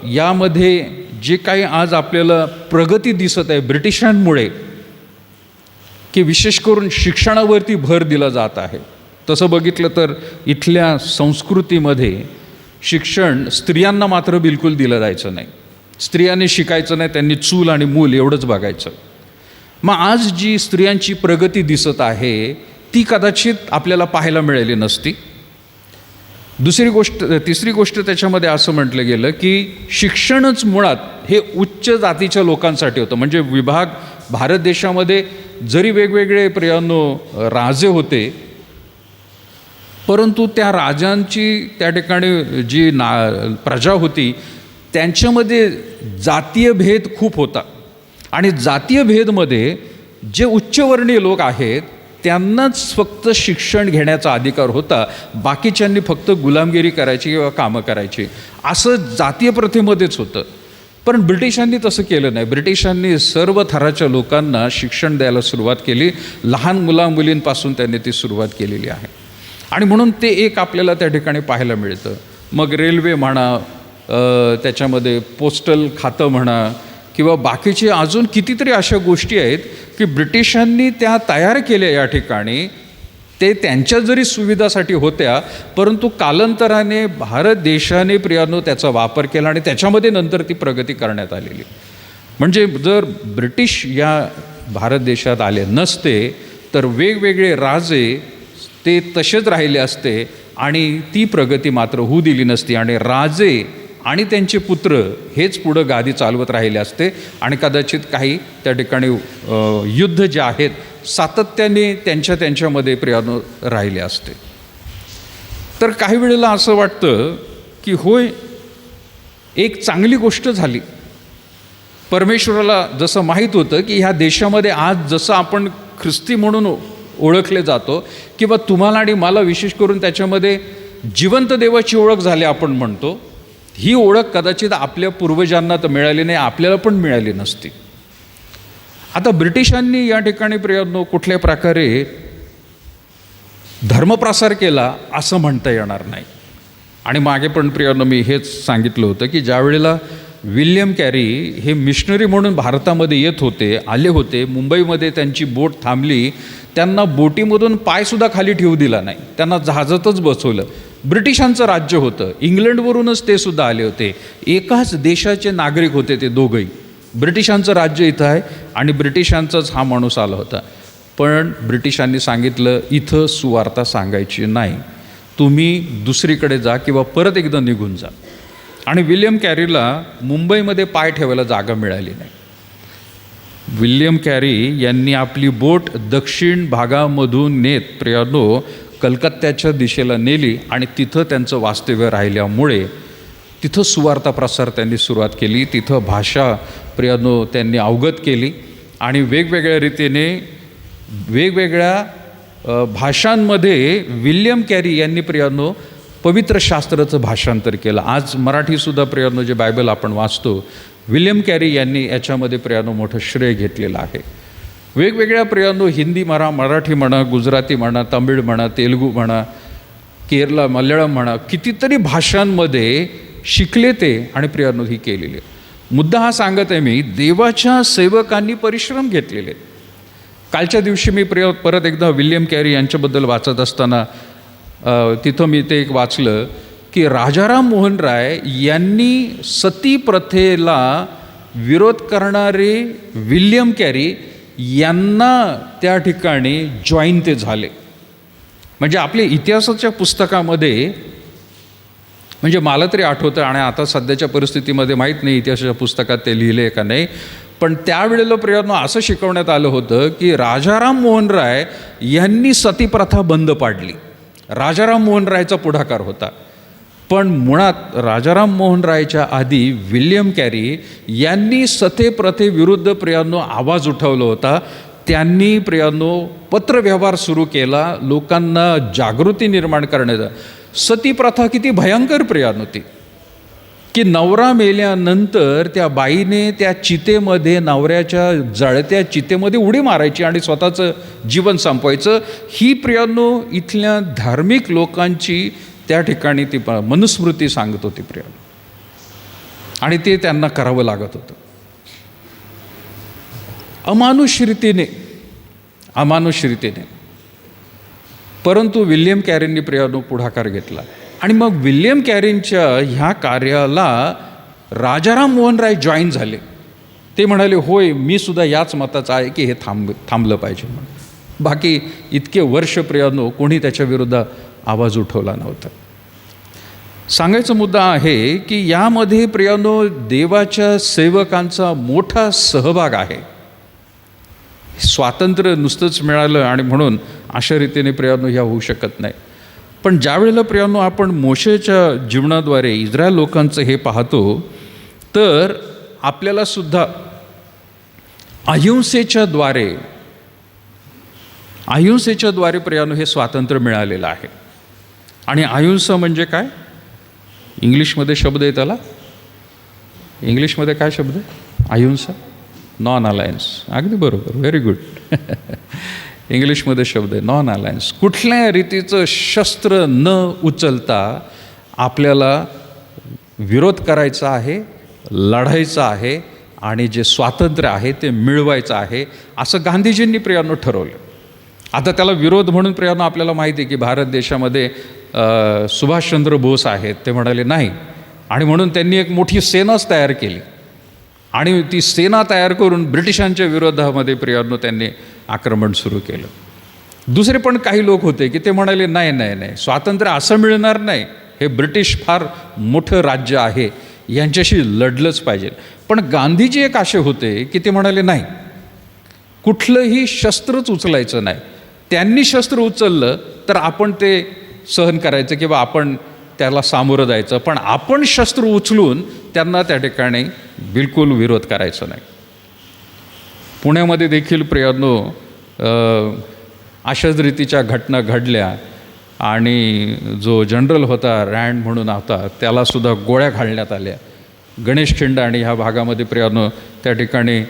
यामध्ये जे काही आज आपल्याला प्रगती दिसत आहे ब्रिटिशांमुळे, की विशेष करून शिक्षणावरती भर दिला जात आहे. तसं बघितलं तर इथल्या संस्कृतीमध्ये शिक्षण स्त्रियांना मात्र बिलकुल दिलं जायचं नाही. स्त्रियांनी शिकायचं नाही, त्यांनी चूल आणि मूल एवढंच बघायचं. मग आज जी स्त्रियांची प्रगती दिसत आहे ती कदाचित आपल्याला पाहायला मिळाली नसती. तिसरी गोष्ट त्याच्यामध्ये असं म्हटलं गेलं की शिक्षणच मुळात हे उच्च जातीच्या लोकांसाठी होतं. म्हणजे विभाग भारत देशामध्ये जरी वेगवेगळे प्रियानो राजे होते, परंतु त्या राजांची त्या ठिकाणी जी प्रजा होती त्यांच्यामध्ये जातीय भेद खूप होता. आणि जातीय भेदमध्ये जे उच्चवर्णीय लोक आहेत त्यांनाच फक्त शिक्षण घेण्याचा अधिकार होता, बाकीच्यांनी फक्त गुलामगिरी करायची किंवा कामं करायची, असं जातीय प्रथेमध्येच होतं. पण ब्रिटिशांनी तसं केलं नाही. ब्रिटिशांनी सर्व थराच्या लोकांना शिक्षण द्यायला सुरुवात केली. लहान मुलींपासून त्यांनी ती सुरुवात केलेली आहे. आणि म्हणून ते एक आपल्याला त्या ठिकाणी पाहायला मिळतं. मग रेल्वे म्हणा, त्याच्यामध्ये पोस्टल खातं म्हणा किंवा बाकीचे अजून कितीतरी अशा गोष्टी आहेत की ब्रिटिशांनी त्या तयार केल्या या ठिकाणी. ते त्यांच्या जरी सुविधासाठी होत्या, परंतु कालांतराने भारत देशाने प्रियानो त्याचा वापर केला आणि त्याच्यामध्ये नंतर ती प्रगती करण्यात आलेली. म्हणजे जर ब्रिटिश या भारत देशात आले नसते तर वेगवेगळे राजे ते तसेच राहिले असते आणि ती प्रगती मात्र होऊ दिली नसती. आणि राजे आणि त्यांचे पुत्र हेच पुढं गादी चालवत राहिले असते आणि कदाचित काही त्या ठिकाणी युद्ध जे आहेत सातत्याने त्यांच्यामध्ये प्रियानो राहिले असते. तर काही वेळेला असं वाटतं की होय, एक चांगली गोष्ट झाली. परमेश्वराला जसं माहीत होतं की ह्या देशामध्ये आज जसं आपण ख्रिस्ती म्हणून ओळखले जातो, किंवा तुम्हाला आणि मला विशेष करून त्याच्यामध्ये जिवंत देवाची ओळख झाली आपण म्हणतो, ही ओळख कदाचित आपल्या पूर्वजांना तर मिळाली नाही, आपल्याला पण मिळाली नसती. आता ब्रिटिशांनी या ठिकाणी प्रियांनो कुठल्या प्रकारे धर्मप्रसार केला असं म्हणता येणार नाही. आणि मागे पण प्रियांनो मी हेच सांगितलं होतं की ज्या वेळेला विल्यम कॅरी हे मिशनरी म्हणून भारतामध्ये येत होते, आले होते, मुंबईमध्ये त्यांची बोट थांबली, त्यांना बोटीमधून पायसुद्धा खाली ठेवू दिला नाही, त्यांना जहाजातच बसवलं. ब्रिटिशांचं राज्य होतं, इंग्लंडवरूनच ते सुद्धा आले होते, एकाच देशाचे नागरिक होते ते दोघंही. ब्रिटिशांचं राज्य इथं आहे आणि ब्रिटिशांचाच हा माणूस आला होता. पण ब्रिटिशांनी सांगितलं इथं सुवार्ता सांगायची नाही, तुम्ही दुसरीकडे जा किंवा परत एकदा निघून जा. आणि विल्यम कॅरीला मुंबईमध्ये पाय ठेवायला जागा मिळाली नाही. विल्यम कॅरी यांनी आपली बोट दक्षिण भागामधून नेत प्रियांनो कलकत्त्याच्या दिशेला नेली आणि तिथं त्यांचं वास्तव्य राहिल्यामुळे तिथं सुवार्ता प्रसार त्यांनी सुरुवात केली. तिथं भाषा प्रियांनो त्यांनी अवगत केली आणि वेगवेगळ्या रीतीने वेगवेगळ्या भाषांमध्ये विल्यम कॅरी यांनी प्रियांनो पवित्र शास्त्राचं भाषांतर केलं. आज मराठीसुद्धा प्रियांनो जे बायबल आपण वाचतो, विल्यम कॅरी यांनी याच्यामध्ये प्रियांनो मोठं श्रेय घेतलेलं आहे. वेगवेगळ्या प्रियांनो हिंदी म्हणा, मराठी म्हणा, गुजराती म्हणा, तमिळ म्हणा, तेलुगू म्हणा, केरला, मल्याळम म्हणा, कितीतरी भाषांमध्ये शिकले ते आणि प्रियांनो ही केलेली. मुद्दा हा सांगत आहे मी, देवाच्या सेवकांनी परिश्रम घेतलेले. कालच्या दिवशी मी परत एकदा विल्यम कॅरी यांच्याबद्दल वाचत असताना तिथं मी ते एक वाचलं की राजाराम मोहन राय यांनी सती प्रथेला विरोध करणारे विल्यम कॅरी यांना त्या ठिकाणी जॉईन ते झाले. म्हणजे आपल्या इतिहासाच्या पुस्तकामध्ये, म्हणजे मला तरी आठवतं आणि आता सध्याच्या परिस्थितीमध्ये माहीत नाही इतिहासाच्या पुस्तकात ते लिहिले का नाही, पण त्यावेळेला प्रियांनो असं शिकवण्यात आलं होतं की राजाराम मोहन राय यांनी सतीप्रथा बंद पाडली. राजाराम मोहन रायचा पुढाकार होता, पण मुळात राजाराम मोहन रायच्या आधी विल्यम कॅरी यांनी सतीप्रथेविरुद्ध प्रियांनो आवाज उठवला होता. त्यांनी प्रियांनो पत्रव्यवहार सुरू केला, लोकांना जागृती निर्माण करण्याचा. सतीप्रथा किती भयंकर प्रियांनो ती, की नवरा मेल्यानंतर त्या बाईने त्या चितेमध्ये, नवऱ्याच्या जळत्या चितेमध्ये उडी मारायची आणि स्वतःचं जीवन संपवायचं. ही प्रियांनो इथल्या धार्मिक लोकांची त्या ठिकाणी ती मनुस्मृती सांगत होती प्रियांनो, आणि ते त्यांना करावं लागत होतं अमानुष रीतीने. परंतु विल्यम कॅरींनी प्रियांनो पुढाकार घेतला आणि मग विल्यम कॅरींच्या ह्या कार्याला राजाराम मोहन राय जॉईन झाले. ते म्हणाले होय, मी सुद्धा याच मताचा आहे की हे थांबलं पाहिजे म्हणून. बाकी इतके वर्ष प्रियांनो कोणी त्याच्या विरुद्ध आवाज उठवला नव्हता. सांगायचा मुद्दा आहे की यामध्ये प्रियांनो देवाच्या सेवकांचा मोठा सहभाग आहे. स्वातंत्र्य नुसतंच मिळालं आणि म्हणून अशा रीतीने प्रियांनो ह्या होऊ शकत नाही. पण ज्या वेळेला प्रियांनो आपण मोशेच्या जीवनाद्वारे इस्रायल लोकांचं हे पाहतो, तर आपल्याला सुद्धा अहिंसेच्या द्वारे प्रियांनो हे स्वातंत्र्य मिळालेलं आहे. आणि अहिंसा म्हणजे काय? इंग्लिशमध्ये शब्द आहे त्याला. इंग्लिशमध्ये काय शब्द आहे अहिंसा? Non alliance. अगदी बरोबर, व्हेरी गुड. इंग्लिशमध्ये शब्द आहे नॉन अलायन्स. कुठल्या रीतीचं शस्त्र न उचलता आपल्याला विरोध करायचा आहे, लढायचा आहे आणि जे स्वातंत्र्य आहे ते मिळवायचं आहे, असं गांधीजींनी प्रियांनो ठरवलं. आता त्याला विरोध म्हणून प्रियांनो आपल्याला माहिती आहे की भारत देशामध्ये सुभाषचंद्र बोस आहेत, ते म्हणाले नाही, आणि म्हणून त्यांनी एक मोठी सेनाच तयार केली आणि ती सेना तयार करून ब्रिटिशांच्या विरोधामध्ये प्रियांनो त्यांनी आक्रमण सुरू केलं. दुसरे पण काही लोक होते की ते म्हणाले नाही नाही नाही, स्वातंत्र्य असं मिळणार नाही, हे ब्रिटिश फार मोठं राज्य आहे, यांच्याशी लढलंच पाहिजे. पण गांधीजी एक असे होते की ते म्हणाले नाही, कुठलंही शस्त्रच उचलायचं नाही. त्यांनी शस्त्र उचललं तर आपण ते सहन करायचं किंवा आपण त्याला सामोरं जायचं, पण आपण शस्त्र उचलून त्यांना त्या ठिकाणी बिलकुल विरोध करायचा नाही. पुण्यामध्ये देखील प्रियांनो अशाच रीतीच्या घटना घडल्या आणि जो जनरल होता रँड म्हणून होता त्यालासुद्धा गोळ्या घालण्यात आल्या. गणेशखिंड आणि ह्या भागामध्ये प्रियांनो त्या ठिकाणी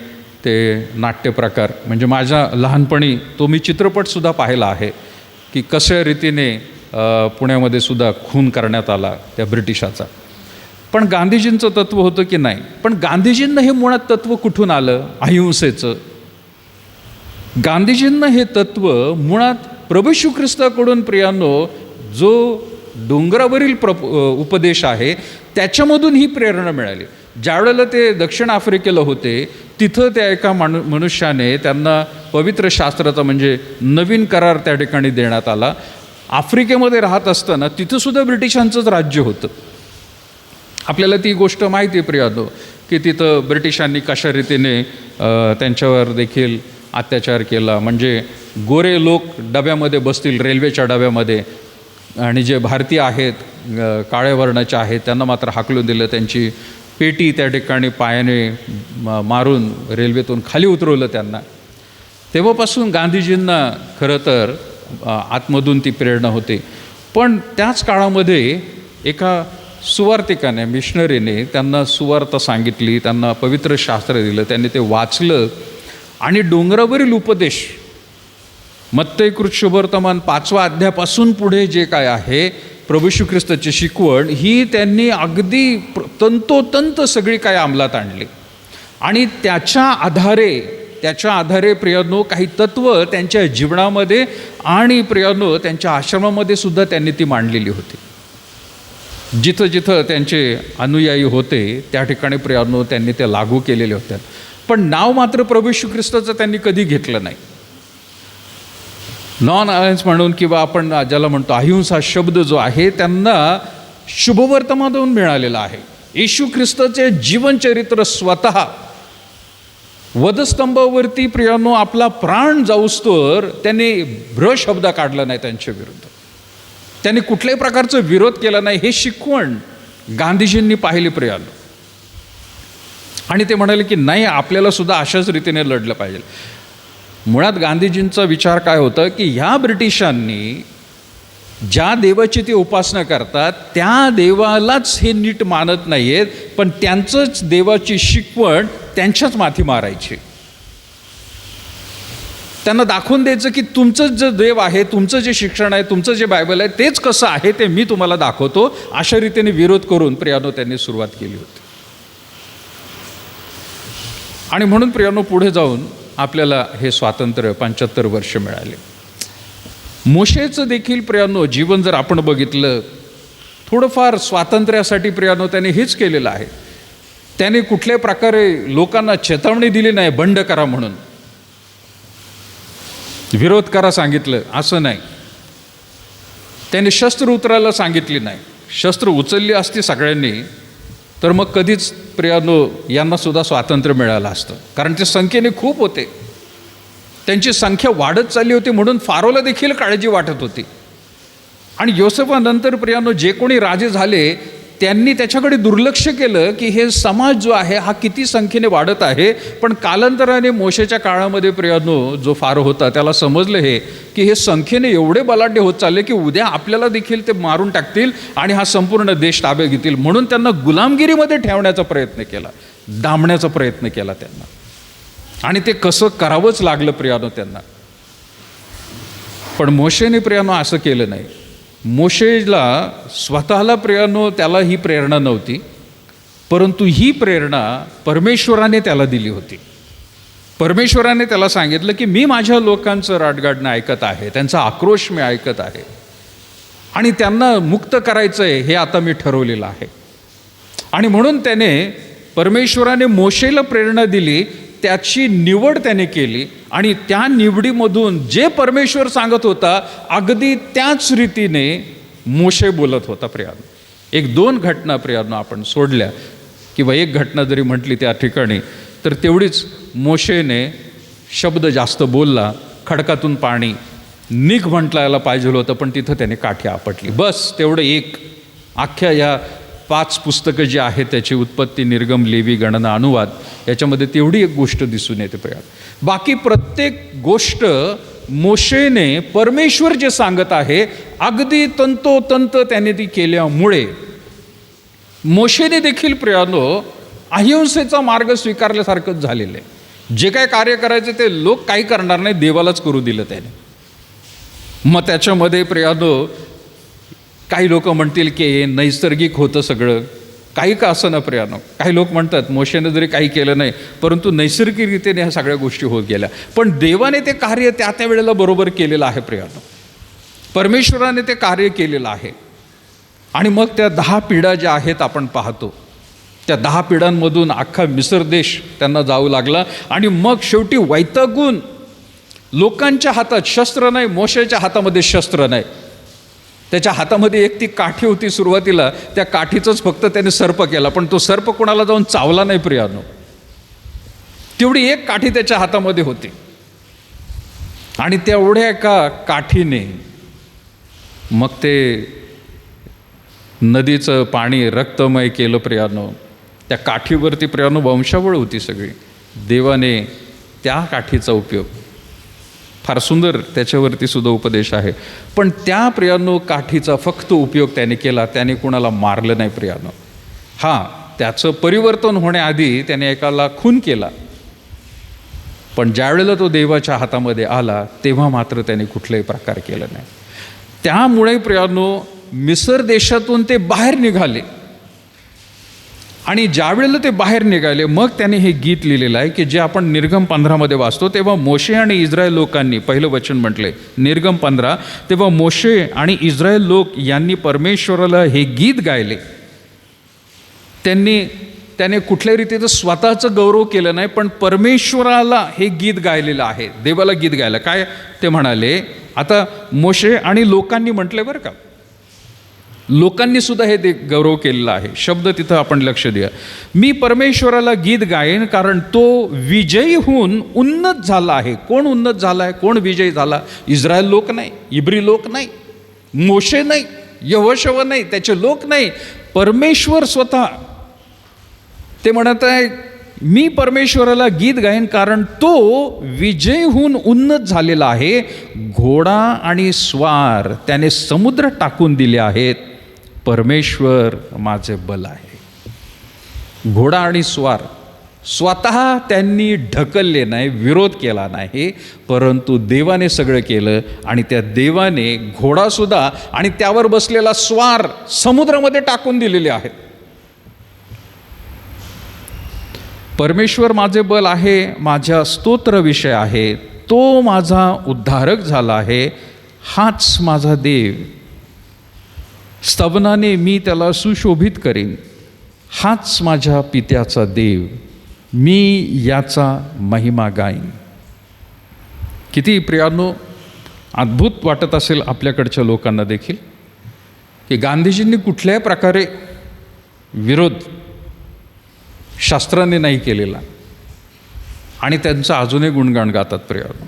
ते नाट्यप्रकार म्हणजे माझ्या लहानपणी तो मी चित्रपटसुद्धा पाहिला आहे की कशा रीतीने पुण्यामध्ये सुद्धा खून करण्यात आला त्या ब्रिटिशाचा. पण गांधीजींचं तत्त्व होतं की नाही, पण गांधीजींना हे मुळात तत्त्व कुठून आलं अहिंसेचं? गांधीजींना हे तत्त्व मुळात प्रभू येशू ख्रिस्ताकडून प्रियांनो जो डोंगरावरील उपदेश आहे त्याच्यामधून ही प्रेरणा मिळाली. ज्यावेळेला ते दक्षिण आफ्रिकेला होते तिथं त्या एका मनुष्याने त्यांना पवित्र शास्त्राचा म्हणजे नवीन करार त्या ठिकाणी देण्यात आला. आफ्रिकेमध्ये राहत असताना तिथंसुद्धा ब्रिटिशांचंच राज्य होतं. आपल्याला ती गोष्ट माहिती आहे प्रियांनो की तिथं ब्रिटिशांनी कशा रीतीने त्यांच्यावर देखील अत्याचार केला. म्हणजे गोरे लोक डब्यामध्ये बसतील रेल्वेच्या डब्यामध्ये आणि जे भारतीय आहेत काळ्या वर्णाचे आहेत त्यांना मात्र हाकलून दिलं. त्यांची पेटी त्या ठिकाणी पायाने मारून रेल्वेतून खाली उतरवलं त्यांना. तेव्हापासून गांधीजींना खरं तर आतमधून ती प्रेरणा होती. पण त्याच काळामध्ये एका सुवार्तिकाने मिशनरीने त्यांना सुवार्ता सांगितली, त्यांना पवित्र शास्त्र दिलं, त्यांनी ते वाचलं आणि डोंगरावरील उपदेश मत्तई शुभवर्तमान 5व्या अध्यायापासून पुढे जे काय आहे प्रभू येशू ख्रिस्ताची शिकवण ही त्यांनी अगदी तंतोतंत सगळी काय अंमलात आणली आणि त्याच्या आधारे प्रियांनो काही तत्त्व त्यांच्या जीवनामध्ये आणि प्रियांनो त्यांच्या आश्रमामध्ये सुद्धा त्यांनी ती मांडलेली होती. जिथं जिथं त्यांचे अनुयायी होते त्या ठिकाणी प्रियांनो त्यांनी ते लागू केलेले होते. पण नाव मात्र प्रभू येशू ख्रिस्ताचं त्यांनी कधी घेतलं नाही. नॉन अलायन्स म्हणून किंवा आपण ज्याला म्हणतो अहिंसा शब्द जो आहे त्यांना शुभवर्तमानातून मिळालेला आहे. येशू ख्रिस्ताचे जीवनचरित्र स्वतः वधस्तंभावरती प्रियांनो आपला प्राण जाऊस्तोवर त्यांनी शब्द काढला नाही त्यांच्या विरुद्ध. त्यांनी कुठल्याही प्रकारचा विरोध केला नाही. हे शिकवण गांधीजींनी पाहिली प्रियांनो आणि ते म्हणाले की नाही आपल्याला सुद्धा अशाच रीतीने लढलं पाहिजे. मुळात गांधीजींचा विचार काय होता की ह्या ब्रिटिशांनी ज्या देवाची ते उपासना करतात त्या देवालाच हे नीट मानत नाही आहेत, पण त्यांचंच देवाची शिकवण त्यांच्याच माथी मारायची. त्यांना दाखवून द्यायचं की तुमचंच जे देव आहे, तुमचं जे शिक्षण आहे, तुमचं जे बायबल आहे तेच कसं आहे ते मी तुम्हाला दाखवतो. अशा रीतीने विरोध करून प्रियांनो त्यांनी सुरुवात केली होती. आणि म्हणून प्रियांनो पुढे जाऊन आपल्याला हे स्वातंत्र्य 75 वर्ष मिळाले. मोशेचं देखील प्रियांनो जीवन जर आपण बघितलं थोडंफार स्वातंत्र्यासाठी प्रियांनो त्याने हेच केलेलं आहे. त्याने कुठल्याही प्रकारे लोकांना चेतावणी दिली नाही बंड करा म्हणून, विरोध करा सांगितलं असं नाही. त्याने शस्त्र उचलायला सांगितली नाही. शस्त्र उचलली असती सगळ्यांनी तर मग कधीच प्रियांनो यांना सुद्धा स्वातंत्र्य मिळालं असतं. कारण ते संख्येने खूप होते, त्यांची संख्या वाढत चालली होती म्हणून फारोला देखील काळजी वाटत होती. आणि योसेफानंतर प्रियांनो जे कोणी राजे झाले त्यांनी त्याच्याकडे दुर्लक्ष केलं की हे समाज जो आहे हा किती संख्येने वाढत आहे. पण कालांतराने मोशेच्या काळामध्ये प्रियांनो जो फारो होता त्याला समजलं हे की हे संख्येने एवढे बलाढ्य होत चालले की उद्या आपल्याला देखील ते मारून टाकतील आणि हा संपूर्ण देश ताब्यात घेतील. म्हणून त्यांना गुलामगिरीमध्ये ठेवण्याचा प्रयत्न केला, दामण्याचा प्रयत्न केला त्यांना. आणि ते कसं करावंच लागलं प्रियांनो त्यांना. पण मोशेने प्रियांनो असं केलं नाही. मोशेला स्वतःला प्रियांनो त्याला ही प्रेरणा नव्हती, परंतु ही प्रेरणा परमेश्वराने त्याला दिली होती. परमेश्वराने त्याला सांगितलं की मी माझ्या लोकांचं राडगाडणं ऐकत आहे, त्यांचा आक्रोश मी ऐकत आहे आणि त्यांना मुक्त करायचं आहे हे आता मी ठरवलेलं आहे. आणि म्हणून त्याने परमेश्वराने मोशेला प्रेरणा दिली, त्याची निवड त्याने केली आणि त्या निवडीमधून जे परमेश्वर सांगत होता अगदी त्याच रीतीने मोशे बोलत होता प्रियांनो. 1-2 घटना प्रियांनो आपण सोडल्या किंवा एक घटना जरी म्हटली त्या ठिकाणी तर तेवढीच मोशेने शब्द जास्त बोलला. खडकातून पाणी निघ म्हटलायला पाहिजे होतं पण तिथं त्याने काठी आपटली. बस तेवढं एक अख्ख्या या 5 पुस्तकं जी आहेत त्याची उत्पत्ती, निर्गम, लेवी, गणना, अनुवाद, याच्यामध्ये तेवढी एक गोष्ट दिसून येते प्रिया. बाकी प्रत्येक गोष्ट मोशेने परमेश्वर जे सांगत आहे अगदी तंतोतंत त्याने ती केल्यामुळे मोशेने देखील प्रियानो अहिंसेचा मार्ग स्वीकारल्यासारखंच झालेलं आहे. जे काय कार्य करायचे ते लोक काही करणार नाही, देवालाच करू दिलं त्याने. मग त्याच्यामध्ये प्रियानो काही लोक म्हणतील की हे नैसर्गिक होतं सगळं, काही का असं ना प्रियानो. काही लोक म्हणतात मोशेने जरी काही केलं नाही परंतु नैसर्गिकरित्याने ह्या सगळ्या गोष्टी होत गेल्या. पण देवाने ते कार्य त्या त्या वेळेला बरोबर केलेलं आहे प्रियानो. परमेश्वराने ते कार्य केलेलं आहे. आणि मग त्या 10 पिढ्या ज्या आहेत आपण पाहतो, त्या 10 पिढ्यांमधून अख्खा मिसर देश त्यांना जाऊ लागला. आणि मग शेवटी वैतागून लोकांच्या हातात शस्त्र नाही, मोशेच्या हातामध्ये शस्त्र नाही. त्याच्या हातामध्ये एक ती काठी होती सुरुवातीला, त्या काठीचंच फक्त त्याने सर्प केला, पण तो सर्प कोणाला जाऊन चावला नाही प्रियानो. तेवढी एक काठी त्याच्या हातामध्ये होती. आणि तेवढ्या एका काठीने मग ते नदीचं पाणी रक्तमय केलं प्रियानो. त्या काठीवरती प्रियानो वंशावळ होती सगळी. देवाने त्या काठीचा उपयोग, फार सुंदर त्याच्यावरती सुद्धा उपदेश आहे, पण त्या प्रियानो काठीचा फक्त उपयोग त्याने केला. त्याने कुणाला मारलं नाही प्रियानो. हां, त्याचं परिवर्तन होण्याआधी त्याने एकाला खून केला, पण ज्यावेळेला तो देवाच्या हातामध्ये आला तेव्हा मात्र त्याने कुठलाही प्रकार केला नाही. त्यामुळे प्रियानो मिसर देशातून ते बाहेर निघाले. आणि ज्यावेळेला ते बाहेर निघाले मग त्याने हे गीत लिहिलेलं आहे की जे आपण निर्गम 15 वाचतो. तेव्हा मोशे आणि इस्रायल लोकांनी, पहिलं वचन म्हटले निर्गम 15, तेव्हा मोशे आणि इस्रायल लोक यांनी परमेश्वराला हे गीत गायले. त्याने कुठल्या रीतीचं स्वतःचं गौरव केलं नाही, पण परमेश्वराला हे गीत गायलेलं आहे, देवाला गीत गायलं. काय ते म्हणाले, आता मोशे आणि लोकांनी म्हटले बरं का, लोकांनी सुद्धा हे गौरव केलेला आहे. शब्द तिथं आपण लक्ष द्या. मी परमेश्वराला गीत गायन कारण तो विजयी होऊन उन्नत झाला आहे. कोण उन्नत झाला आहे, कोण विजयी झाला? इस्रायल लोक नाही, इब्री लोक नाही, मोशे नाही, यहोशव नाही, त्याचे लोक नाही, परमेश्वर स्वतः. ते म्हणत आहे मी परमेश्वराला गीत गायन कारण तो विजयी होऊन उन्नत झालेला आहे. घोडा आणि स्वार त्याने समुद्र टाकून दिले आहेत. परमेश्वर माझे बल आहे. घोडा आणि स्वार स्वतः त्यांनी ढकलले नाही, विरोध केला नाही, परंतु देवाने सगळं केलं. आणि त्या देवाने घोडासुद्धा आणि त्यावर बसलेला स्वार समुद्रामध्ये टाकून दिलेले आहेत. परमेश्वर माझे बल आहे, माझ्या स्तोत्र विषय आहे. तो माझा उद्धारक झाला आहे, हाच माझा देव. स्तवनाने मी त्याला सुशोभित करीन. हाच माझ्या पित्याचा देव, मी याचा महिमा गाईन. किती प्रियानो अद्भुत वाटत असेल आपल्याकडच्या लोकांना देखील की गांधीजींनी कुठल्याही प्रकारे विरोध शास्त्राने नाही केलेला आणि त्यांचं अजूनही गुणगान गातात प्रियानो.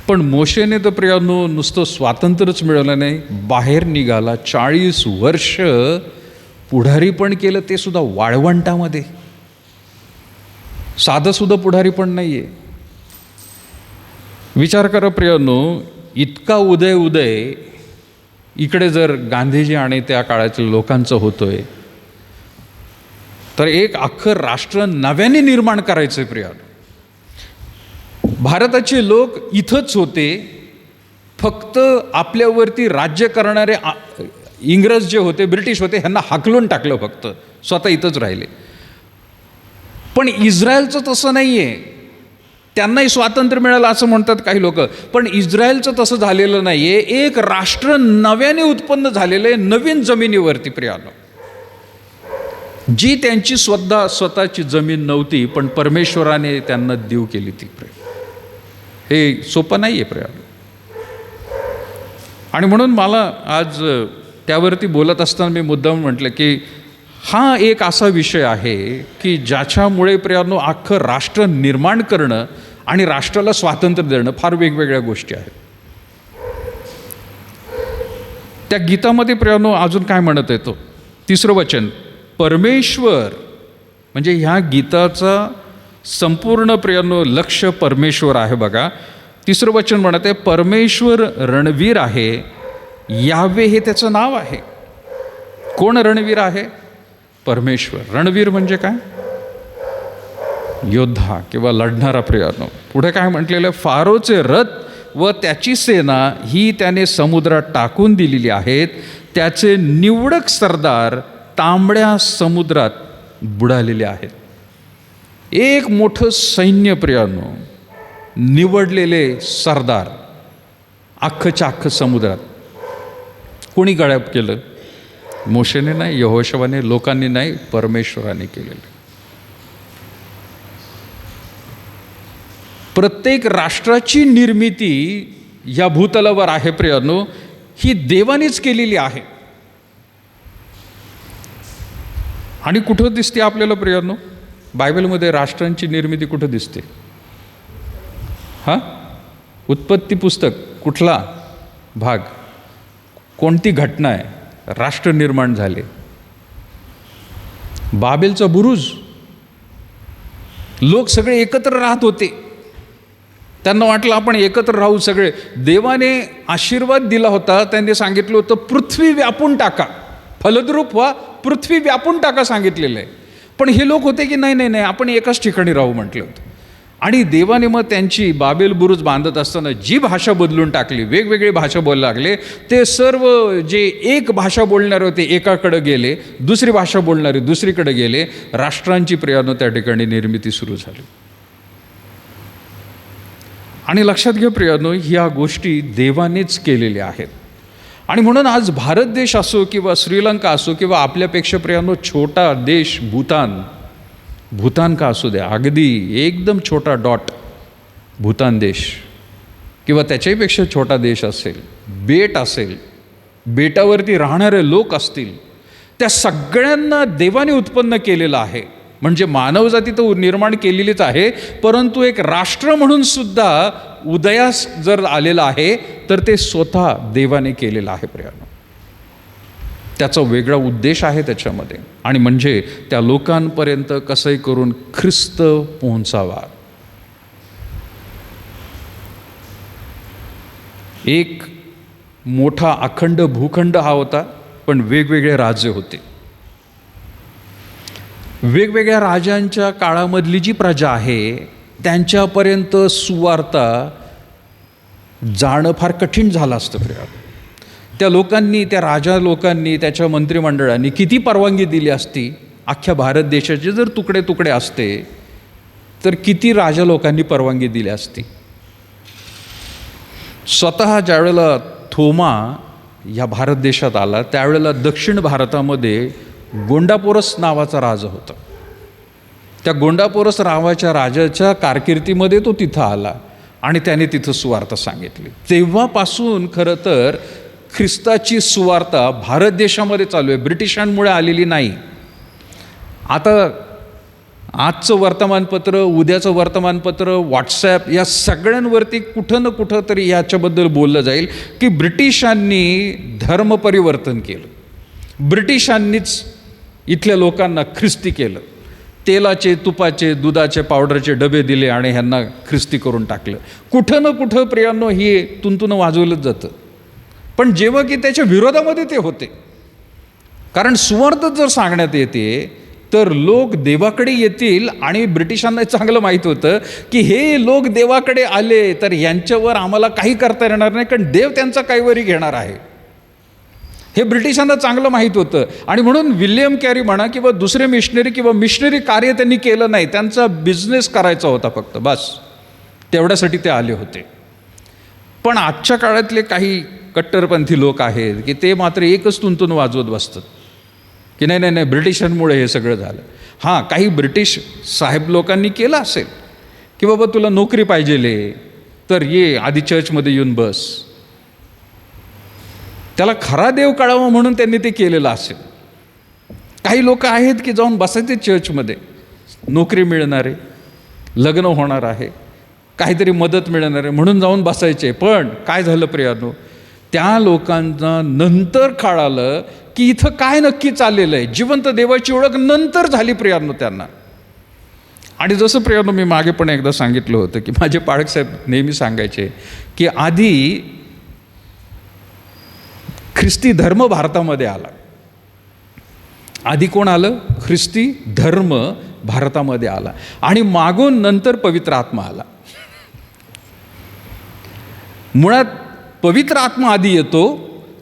पण मोशेने तर प्रियानो नुसतं स्वातंत्र्यच मिळवलं नाही, बाहेर निघाला. 40 वर्ष पुढारी पण केलं, ते सुद्धा वाळवंटामध्ये. साधं सुद्धा पुढारी पण नाही आहे. विचार करा प्रियानो, इतका उदय इकडे जर गांधीजी आणि त्या काळातील लोकांचं होतोय, तर एक अख्खं राष्ट्र नव्याने निर्माण करायचं प्रियानो. भारताचे लोक इथंच होते, फक्त आपल्यावरती राज्य करणारे इंग्रज जे होते, ब्रिटिश होते, ह्यांना हाकलून टाकलं, फक्त स्वतः इथंच राहिले. पण इस्रायलचं तसं नाही आहे. त्यांनाही स्वातंत्र्य मिळालं असं म्हणतात काही लोक, पण इस्रायलचं तसं झालेलं नाही आहे. एक राष्ट्र नव्याने उत्पन्न झालेलं आहे, नवीन जमिनीवरती प्रियानो. जी त्यांची स्वतःची जमीन नव्हती, पण परमेश्वराने त्यांना देव केली ती. हे सोपं नाही आहे प्रियानो. आणि म्हणून मला आज त्यावरती बोलत असताना मी मुद्दाम म्हटलं की हा एक असा विषय आहे की ज्याच्यामुळे प्रियानो अख्खं राष्ट्र निर्माण करणं आणि राष्ट्राला स्वातंत्र्य देणं फार वेगवेगळ्या गोष्टी आहेत. त्या गीतामध्ये प्रियानो अजून काय म्हणत येतो, 3रं वचन, परमेश्वर, म्हणजे ह्या गीताचा संपूर्ण प्रियानो लक्ष परमेश्वर आहे बघा. 3रं वचन म्हणत आहे, परमेश्वर रणवीर आहे, यावे हे त्याचं नाव आहे. कोण रणवीर आहे? परमेश्वर. रणवीर म्हणजे काय? योद्धा किंवा लढणारा प्रियानो. पुढे काय म्हटलेलं आहे, फारोचे रथ व त्याची सेना ही त्याने समुद्रात टाकून दिलेली आहेत, त्याचे निवडक सरदार तांबड्या समुद्रात बुडालेले आहेत. एक मोठं सैन्य प्रियानो, निवडलेले सरदार, अख्खच्या अख्खं समुद्रात. कोणी गायब केलं? मोशेने नाही, यहोशवाने, लोकांनी नाही, परमेश्वराने केलेलं. प्रत्येक राष्ट्राची निर्मिती या भूतलावर आहे प्रियानो, ही देवानेच केलेली आहे. आणि कुठं दिसते आपल्याला प्रियानो? बायबलमध्ये राष्ट्रांची निर्मिती कुठं दिसते? उत्पत्ती पुस्तक कुठला भाग, कोणती घटना आहे राष्ट्र निर्माण झाले? बाबेलचा बुरुज. लोक सगळे एकत्र राहत होते, त्यांना वाटलं आपण एकत्र राहू सगळे. देवाने आशीर्वाद दिला होता, त्यांनी सांगितलं होतं पृथ्वी व्यापून टाका, फलद्रूप व्हा, पृथ्वी व्यापून टाका सांगितलेलं आहे. पण हे लोक होते की नाही नाही नाही आपण एकाच ठिकाणी राहू म्हटलं होतं. आणि देवाने मग त्यांची बाबेल बुरुज बांधत असताना जी भाषा बदलून टाकली, वेगवेगळी भाषा बोलायला लागले. ते सर्व जे एक भाषा बोलणारे होते एकाकडे गेले, दुसरी भाषा बोलणारे दुसरीकडे गेले. राष्ट्रांची प्रियानो त्या ठिकाणी निर्मिती सुरू झाली. आणि लक्षात घ्या प्रियानो, ह्या गोष्टी देवानेच केलेल्या आहेत. आणि म्हणून आज भारत देश असो किंवा श्रीलंका असो किंवा आपल्यापेक्षा प्रियानो छोटा देश भूतान का असू द्या, अगदी एकदम छोटा डॉट भूतान देश, किंवा त्याच्याहीपेक्षा छोटा देश असेल, बेट असेल, बेटावरती राहणारे लोक असतील, त्या सगळ्यांना देवाने उत्पन्न केलेलं आहे. म्हणजे मानवजाती तर निर्माण केलेलीच आहे, परंतु एक राष्ट्र म्हणून सुद्धा उदयास जर आलेलं आहे तर ते स्वतः देवाने केलेलं आहे प्रियानो. त्याचा वेगळा उद्देश आहे त्याच्यामध्ये, आणि म्हणजे त्या लोकांपर्यंत कसंही करून ख्रिस्त पोहोचावा. एक मोठा अखंड भूखंड हा होता, पण वेगवेगळे राज्य होते. वेगवेगळ्या राजांच्या काळामधली जी प्रजा आहे त्यांच्यापर्यंत सुवार्ता जाणं फार कठीण झालं असतं प्रिया. त्या लोकांनी, त्या राजा लोकांनी, त्याच्या मंत्रिमंडळांनी किती परवानगी दिली असती? अख्ख्या भारत देशाचे जर तुकडे तुकडे असते तर किती राजा लोकांनी परवानगी दिली असती? स्वतः ज्यावेळेला थोमा ह्या भारत देशात आला त्यावेळेला दक्षिण भारतामध्ये गोंडापोरस नावाचा राजा होता. त्या गोंडापोरस नावाच्या राजाच्या कारकिर्दीमध्ये तो तिथं आला आणि त्याने तिथं सुवार्ता सांगितली. तेव्हापासून खरं तर ख्रिस्ताची सुवार्ता भारत देशामध्ये चालू आहे, ब्रिटिशांमुळे आलेली नाही. आता आजचं वर्तमानपत्र, उद्याचं वर्तमानपत्र, व्हॉट्सॲप, या सगळ्यांवरती कुठं ना कुठं तरी याच्याबद्दल बोललं जाईल की ब्रिटिशांनी धर्म परिवर्तन केलं, ब्रिटिशांनीच इथल्या लोकांना ख्रिस्ती केलं, तेलाचे, तुपाचे, दुधाचे, पावडरचे डबे दिले आणि ह्यांना ख्रिस्ती करून टाकलं. कुठं ना कुठं प्रियांनो हे तुंतुनं वाजवलंच जातं. पण जेव्हा की त्याच्या विरोधामध्ये ते होते, कारण सुवार्ता जर सांगण्यात येते तर लोक देवाकडे येतील. आणि ब्रिटिशांना चांगलं माहीत होतं की हे लोक देवाकडे आले तर यांच्यावर आम्हाला काही करता येणार नाही, कारण देव त्यांचा काहीवरी घेणार आहे, हे ब्रिटिशांना चांगलं माहीत होतं. आणि म्हणून विल्यम कॅरी म्हणा किंवा दुसरे मिशनरी किंवा मिशनरी कार्य त्यांनी केलं नाही, त्यांचा बिझनेस करायचा होता फक्त, बस तेवढ्यासाठी ते आले होते. पण आजच्या काळातले काही कट्टरपंथी लोक आहेत की ते मात्र एकच तुंतून वाजवत बसतात की नाही नाही नाही ब्रिटिशांमुळे हे सगळं झालं. हां, काही ब्रिटिश साहेब लोकांनी केलं असेल की बाबा तुला नोकरी पाहिजेले तर ये आधी चर्चमध्ये येऊन बस, त्याला खरा देव कळावा म्हणून त्यांनी ते केलेलं असेल. काही लोक आहेत की जाऊन बसायचे चर्चमध्ये, नोकरी मिळणारे, लग्न होणार आहे, काहीतरी मदत मिळणार आहे म्हणून जाऊन बसायचे. पण काय झालं प्रियानो, त्या लोकांना नंतर कळालं की इथं काय नक्की चाललेलं आहे. जिवंत देवाची ओळख नंतर झाली प्रियांनो त्यांना. आणि जसं प्रियांनो मी मागे पण एकदा सांगितलं होतं की माझे पाळकसाहेब नेहमी सांगायचे की आधी ख्रिस्ती धर्म भारतामध्ये आला. आधी कोण आलं? ख्रिस्ती धर्म भारतामध्ये आला आणि मागून नंतर पवित्र आत्मा आला. मुळात पवित्र आत्मा आधी येतो,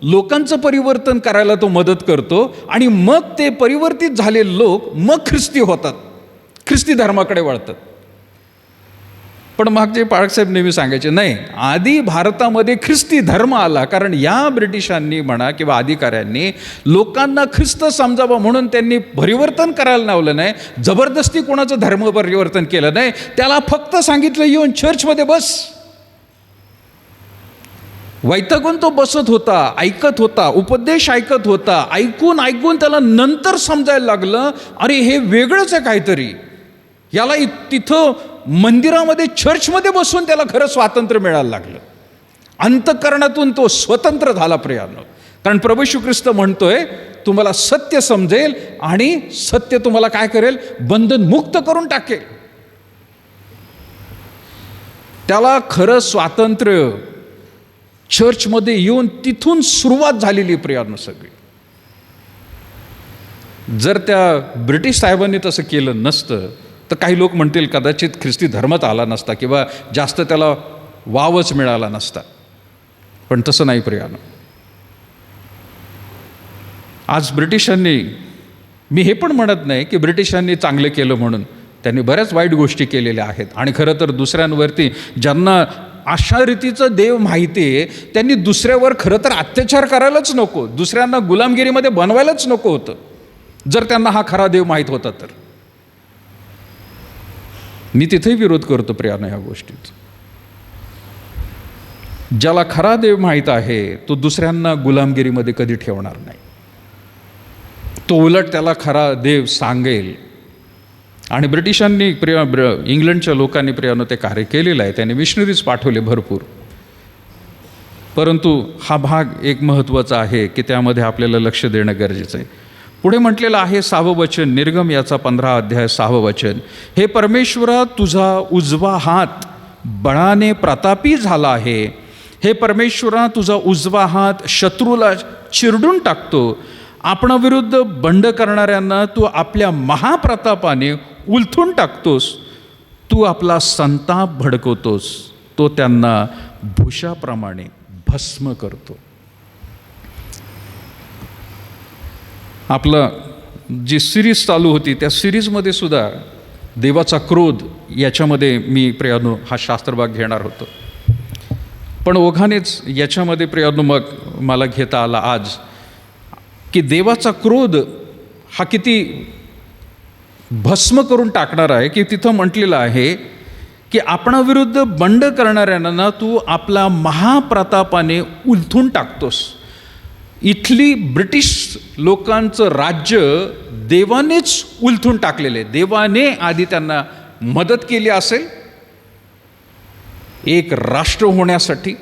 लोकांचं परिवर्तन करायला तो मदत करतो आणि मग ते परिवर्तित झालेले लोक मग ख्रिस्ती होतात, ख्रिस्ती धर्माकडे वळतात. पण मागचे पाळकसाहेब नेहमी सांगायचे नाही, आधी भारतामध्ये ख्रिस्ती धर्म आला, कारण या ब्रिटिशांनी म्हणा किंवा अधिकाऱ्यांनी लोकांना ख्रिस्त समजावं म्हणून त्यांनी परिवर्तन करायला लावलं नाही, जबरदस्ती कोणाचं धर्म परिवर्तन केलं नाही. त्याला फक्त सांगितलं येऊन चर्चमध्ये बस. वैतागून तो बसत होता, ऐकत होता, उपदेश ऐकत होता. ऐकून ऐकून त्याला नंतर समजायला लागलं, अरे हे वेगळंच आहे काहीतरी. याला तिथं मंदिरामध्ये चर्चमध्ये बसून त्याला खरं स्वातंत्र्य मिळायला लागलं. अंतःकरणातून तो स्वतंत्र झाला प्रियांनो. कारण प्रभू येशू ख्रिस्त म्हणतोय तुम्हाला सत्य समजेल आणि सत्य तुम्हाला काय करेल? बंधन मुक्त करून टाकेल. त्याला खरं स्वातंत्र्य चर्चमध्ये येऊन तिथून सुरुवात झालेली प्रियांनो सगळी. जर त्या ब्रिटिश साहेबांनी तसं केलं नसतं तर काही लोक म्हणतील कदाचित ख्रिस्ती धर्मच आला नसता किंवा जास्त त्याला वावच मिळाला नसता. पण तसं नाही प्रियांनो. आज ब्रिटिशांनी, मी हे पण म्हणत नाही की ब्रिटिशांनी चांगलं केलं म्हणून, त्यांनी बऱ्याच वाईट गोष्टी केलेल्या आहेत. आणि खरं तर दुसऱ्यांवरती ज्यांना अशा रीतीचं देव माहिती आहे त्यांनी दुसऱ्यावर खरं तर अत्याचार करायलाच नको, दुसऱ्यांना गुलामगिरीमध्ये बनवायलाच नको होतं, जर त्यांना हा खरा देव माहीत होता तर. मी तिथेही विरोध करतो प्रियांनो ह्या गोष्टीत. ज्याला खरा देव माहीत आहे तो दुसऱ्यांना गुलामगिरीमध्ये कधी ठेवणार नाही. तो उलट त्याला खरा देव सांगेल. आणि ब्रिटिशांनी इंग्लंडच्या लोकांनी प्रियांनो ते कार्य केलेलं आहे. त्यांनी मिशनरीज पाठवले भरपूर. परंतु हा भाग एक महत्त्वाचा आहे की त्यामध्ये आपल्याला लक्ष देणं गरजेचं आहे. पुढे म्हटलेलं आहे 6वं वचन, निर्गम याचा 15 अध्याय 6वं वचन. हे परमेश्वरा तुझा उजवा हात बळाने प्रतापी झाला आहे. हे परमेश्वरा तुझा उजवा हात शत्रूला चिरडून टाकतो. आपणाविरुद्ध बंड करणाऱ्यांना तू आपल्या महाप्रतापाने उलथून टाकतोस. तू आपला संताप भडकवतोस. तो त्यांना भुशाप्रमाणे भस्म करतो. आपलं जी सिरीज चालू होती त्या सिरीजमध्ये सुद्धा देवाचा क्रोध याच्यामध्ये मी प्रियांनो हा शास्त्रभाग घेणार होतो. पण ओघानेच याच्यामध्ये प्रियांनो मग मला घेता आला आज की देवाचा क्रोध हा किती भस्म करून टाकणार आहे. की तिथं म्हटलेलं आहे की आपणाविरुद्ध बंड करणाऱ्यांना तू आपला महाप्रतापाने उलथून टाकतोस. इथली ब्रिटिश लोकांचं राज्य देवानेच उलथून टाकलेलं आहे. देवाने आधी त्यांना मदत केली असेल एक राष्ट्र होण्यासाठी,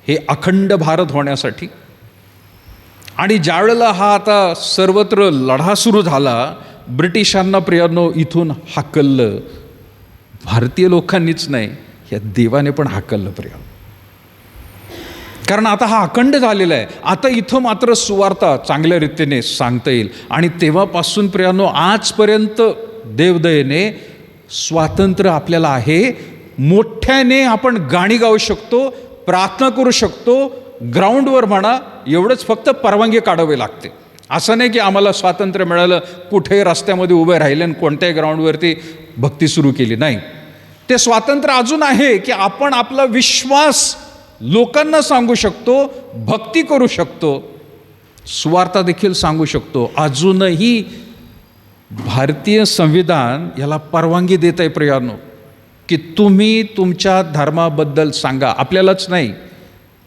हे अखंड भारत होण्यासाठी. आणि ज्यावेळेला हा आता सर्वत्र लढा सुरू झाला, ब्रिटिशांना प्रियांनो इथून हाकललं. भारतीय लोकांनीच नाही, या देवाने पण हाकललं प्रियांनो. कारण आता हा अखंड झालेला आहे. आता इथं मात्र सुवार्ता चांगल्या रीतीने सांगता येईल. आणि तेव्हापासून प्रियांनो आजपर्यंत देवदयेने स्वातंत्र्य आपल्याला आहे. मोठ्याने आपण गाणी गाऊ शकतो, प्रार्थना करू शकतो, ग्राउंडवर म्हणा, एवढंच फक्त परवानगी काढावी लागते. असं नाही की आम्हाला स्वातंत्र्य मिळालं कुठेही रस्त्यामध्ये उभे राहिले आणि कोणत्याही ग्राउंडवरती भक्ती सुरू केली. नाही, ते स्वातंत्र्य अजून आहे की आपण आपला विश्वास लोकांना सांगू शकतो, भक्ती करू शकतो, सुवार्ता देखील सांगू शकतो. अजूनही भारतीय संविधान याला परवानगी देत आहे प्रियांनो की तुम्ही तुमच्या धर्माबद्दल सांगा. आपल्यालाच नाही,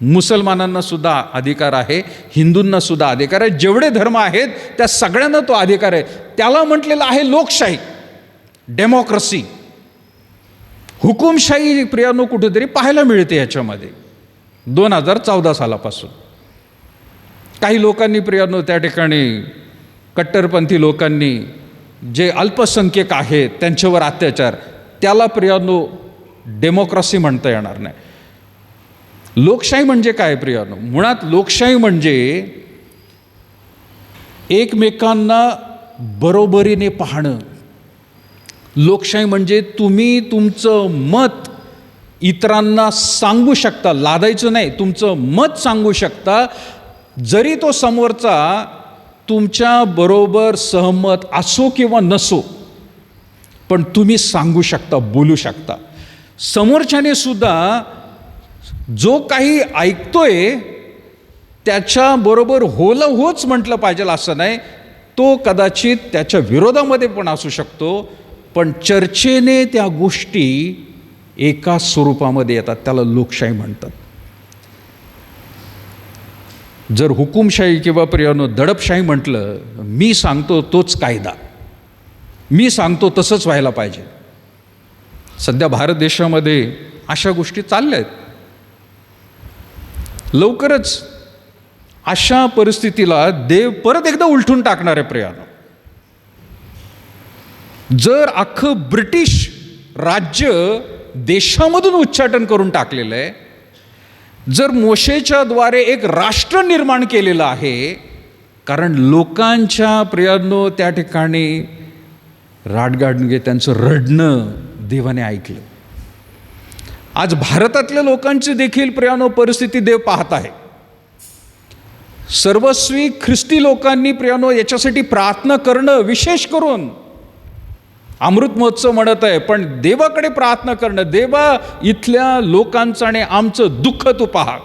मुसलमानांना सुद्धा अधिकार आहे, हिंदूंना सुद्धा अधिकार आहे. जेवढे धर्म आहेत त्या सगळ्यांना तो अधिकार आहे. त्याला म्हटलेलं आहे लोकशाही, डेमोक्रेसी. हुकुमशाही प्रियांनो कुठेतरी पाहायला मिळते याच्यामध्ये 2014 सालापासून. काही लोकांनी प्रियानो त्या ठिकाणी कट्टरपंथी लोकांनी जे अल्पसंख्यक आहेत त्यांच्यावर अत्याचार, त्याला प्रियानो डेमोक्रेसी म्हणता येणार नाही. लोकशाही म्हणजे काय प्रियानो? मुळात लोकशाही म्हणजे एकमेकांना बरोबरीने पाहणं. लोकशाही म्हणजे तुम्ही तुमचं मत इतरांना सांगू शकता, लादायचं नाही, तुमचं मत सांगू शकता, जरी तो समोरचा तुमच्या बरोबर सहमत असो किंवा नसो, पण तुम्ही सांगू शकता, बोलू शकता. समोरच्याने सुद्धा जो काही ऐकतोय त्याच्याबरोबर होला होच म्हटलं पाहिजे असं नाही. तो कदाचित त्याच्या विरोधामध्ये पण असू शकतो, पण चर्चेने त्या गोष्टी एका स्वरूपामध्ये येतात. त्याला लोकशाही म्हणतात. जर हुकुमशाही किंवा प्रियानो दडपशाही म्हटलं, मी सांगतो तोच कायदा, मी सांगतो तसंच व्हायला पाहिजे. सध्या भारत देशामध्ये अशा गोष्टी चालल्या आहेत. लवकरच अशा परिस्थितीला देव परत एकदा उलटून टाकणार आहे प्रियानो. जर अख्खं ब्रिटिश राज्य देशामधून उच्चाटन करून टाकलेलं आहे, जर मोशेच्या द्वारे एक राष्ट्र निर्माण केलेलं आहे, कारण लोकांच्या प्रियानो त्या ठिकाणी राडगाडगे त्यांचं रडणं देवाने ऐकलं. आज भारतातल्या लोकांची देखील प्रियानो परिस्थिती देव पाहत आहे. सर्वस्वी ख्रिस्ती लोकांनी प्रियानो याच्यासाठी प्रार्थना करणं, विशेष करून अमृत महोत्सव म्हणत आहे, पण देवाकडे प्रार्थना करणं, देवा इथल्या लोकांचं आणि आमचं दुःख तू पहा,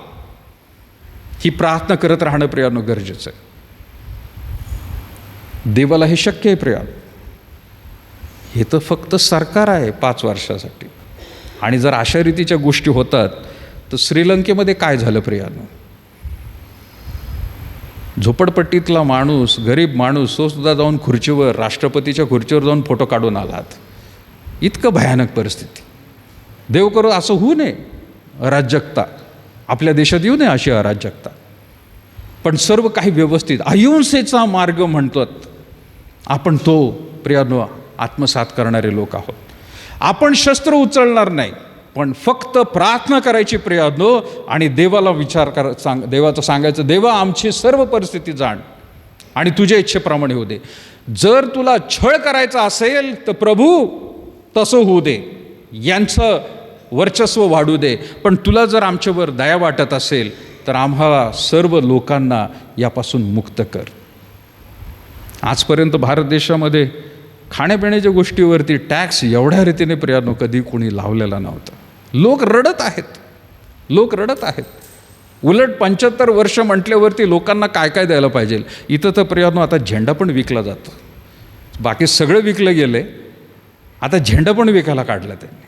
ही प्रार्थना करत राहणं प्रियानो गरजेचं आहे. देवाला हे शक्य आहे प्रियानो. हे तर फक्त सरकार आहे 5 वर्षासाठी. आणि जर अशा रीतीच्या गोष्टी होतात तर श्रीलंकेमध्ये काय झालं प्रियानो? झोपडपट्टीतला माणूस, गरीब माणूस, तो सुद्धा जाऊन खुर्चीवर, राष्ट्रपतीच्या खुर्चीवर जाऊन फोटो काढून आलात. इतकं भयानक परिस्थिती. देव करो असं होऊ नये. अराजकता आपल्या देशात येऊ नये, अशी अराजकता. पण सर्व काही व्यवस्थित अहिंसेचा मार्ग म्हणतात आपण, तो प्रियानो आत्मसात करणारे लोक आहोत. आपण शस्त्र उचलणार नाही, पण फक्त प्रार्थना करायची प्रियानो, आणि देवाला विचार देवाचं सांगायचं, देवा आमची सर्व परिस्थिती जाण आणि तुझ्या इच्छेप्रमाणे होऊ दे. जर तुला छळ करायचा असेल तर प्रभू तसं होऊ दे, यांचं वर्चस्व वाढू दे, पण तुला जर आमच्यावर दया वाटत असेल तर आम्हाला सर्व लोकांना यापासून मुक्त कर. आजपर्यंत भारत देशामध्ये खाण्यापिण्याच्या गोष्टीवरती टॅक्स एवढ्या रीतीने प्रियानो कधी कोणी लावलेला नव्हता. लोक रडत आहेत, लोक रडत आहेत. उलट 75 वर्ष म्हटल्यावरती लोकांना काय काय द्यायला पाहिजे. इथं तर प्रियानो आता झेंडा पण विकला जातो. बाकी सगळं विकलं गेलं, आता झेंडा पण विकायला काढला त्यांनी.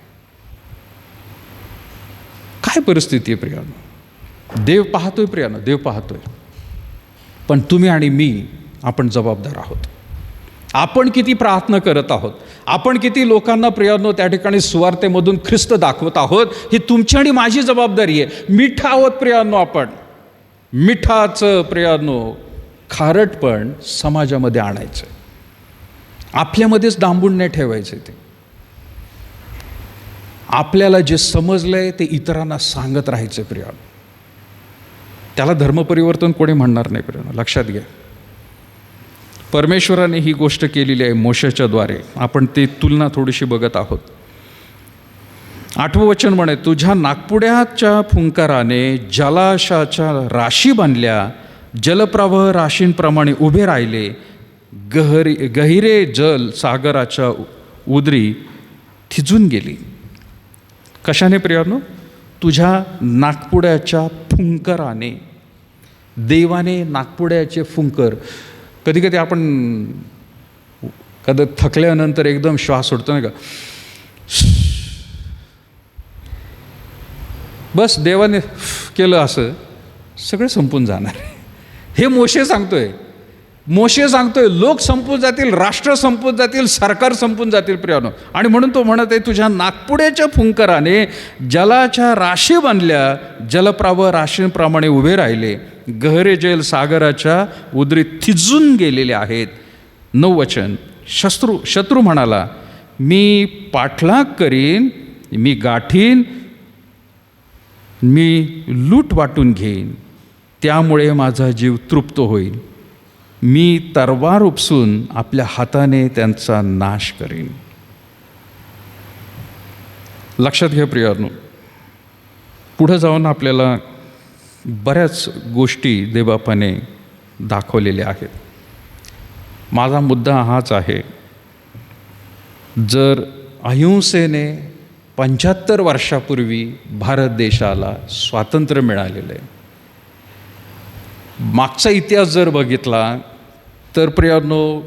काय परिस्थिती आहे प्रियानो? देव पाहतोय प्रियानो, देव पाहतोय. पण तुम्ही आणि मी, आपण जबाबदार आहोत. आपण किती प्रार्थना करत आहोत, आपण किती लोकांना प्रियानो त्या ठिकाणी सुवार्तेमधून ख्रिस्त दाखवत आहोत, ही तुमची आणि माझी जबाबदारी आहे. मिठ आहोत प्रियानो आपण. मिठाचं प्रियानो खारटपण समाजामध्ये आणायचं, आपल्यामध्येच डांबून नाही ठेवायचं. ते आपल्याला जे समजलंय ते इतरांना सांगत राहायचं प्रियानो. त्याला धर्मपरिवर्तन कोणी म्हणणार नाही प्रियानो, लक्षात घ्या. परमेश्वराने ही गोष्ट केलेली आहे मोशेच्या द्वारे. आपण ती तुलना थोडीशी बघत आहोत. 8वं वचन म्हणे, तुझ्या नागपुड्याच्या फुंकाराने जलाशयाच्या राशी बांधल्या, जलप्रवाह राशींप्रमाणे उभे राहिले, गहिरे जल सागराच्या उदरी थिजून गेली. कशाने प्रियानो? तुझ्या नागपुड्याच्या फुंकराने. देवाने नागपुड्याचे फुंकर, कधी कधी आपण थकल्यानंतर एकदम श्वास सोडतो नाही का, बस देवाने केलं असं सगळं संपून जाणार. हे मोशे सांगतोय, मोशे सांगतोय लोक संपून जातील, राष्ट्र संपून जातील, सरकार संपून जातील प्रियानो. आणि म्हणून तो म्हणत आहे तुझ्या नागपुड्याच्या फुंकराने जलाच्या राशी बनल्या, जलप्राव राशींप्रमाणे उभे राहिले, गहरे जल सागराच्या उदरीत थिजून गेलेले आहेत. 9 वचन. शत्रू म्हणाला मी पाठलाग करीन, मी गाठीन, मी लूट वाटून घेईन, त्यामुळे माझा जीव तृप्त होईल. मी तरवार उपसून आपल्या हाताने त्यांचा नाश करीन. लक्षात घ्या प्रियानो, पुढं जाऊन आपल्याला बऱ्याच गोष्टी देवबापाने दाखवलेल्या आहेत. माझा मुद्दा हाच आहे, जर अहिंसेने 75 वर्षापूर्वी भारत देशाला स्वातंत्र्य मिळालेलं आहे, मागचा इतिहास जर बघितला तर प्रियानो,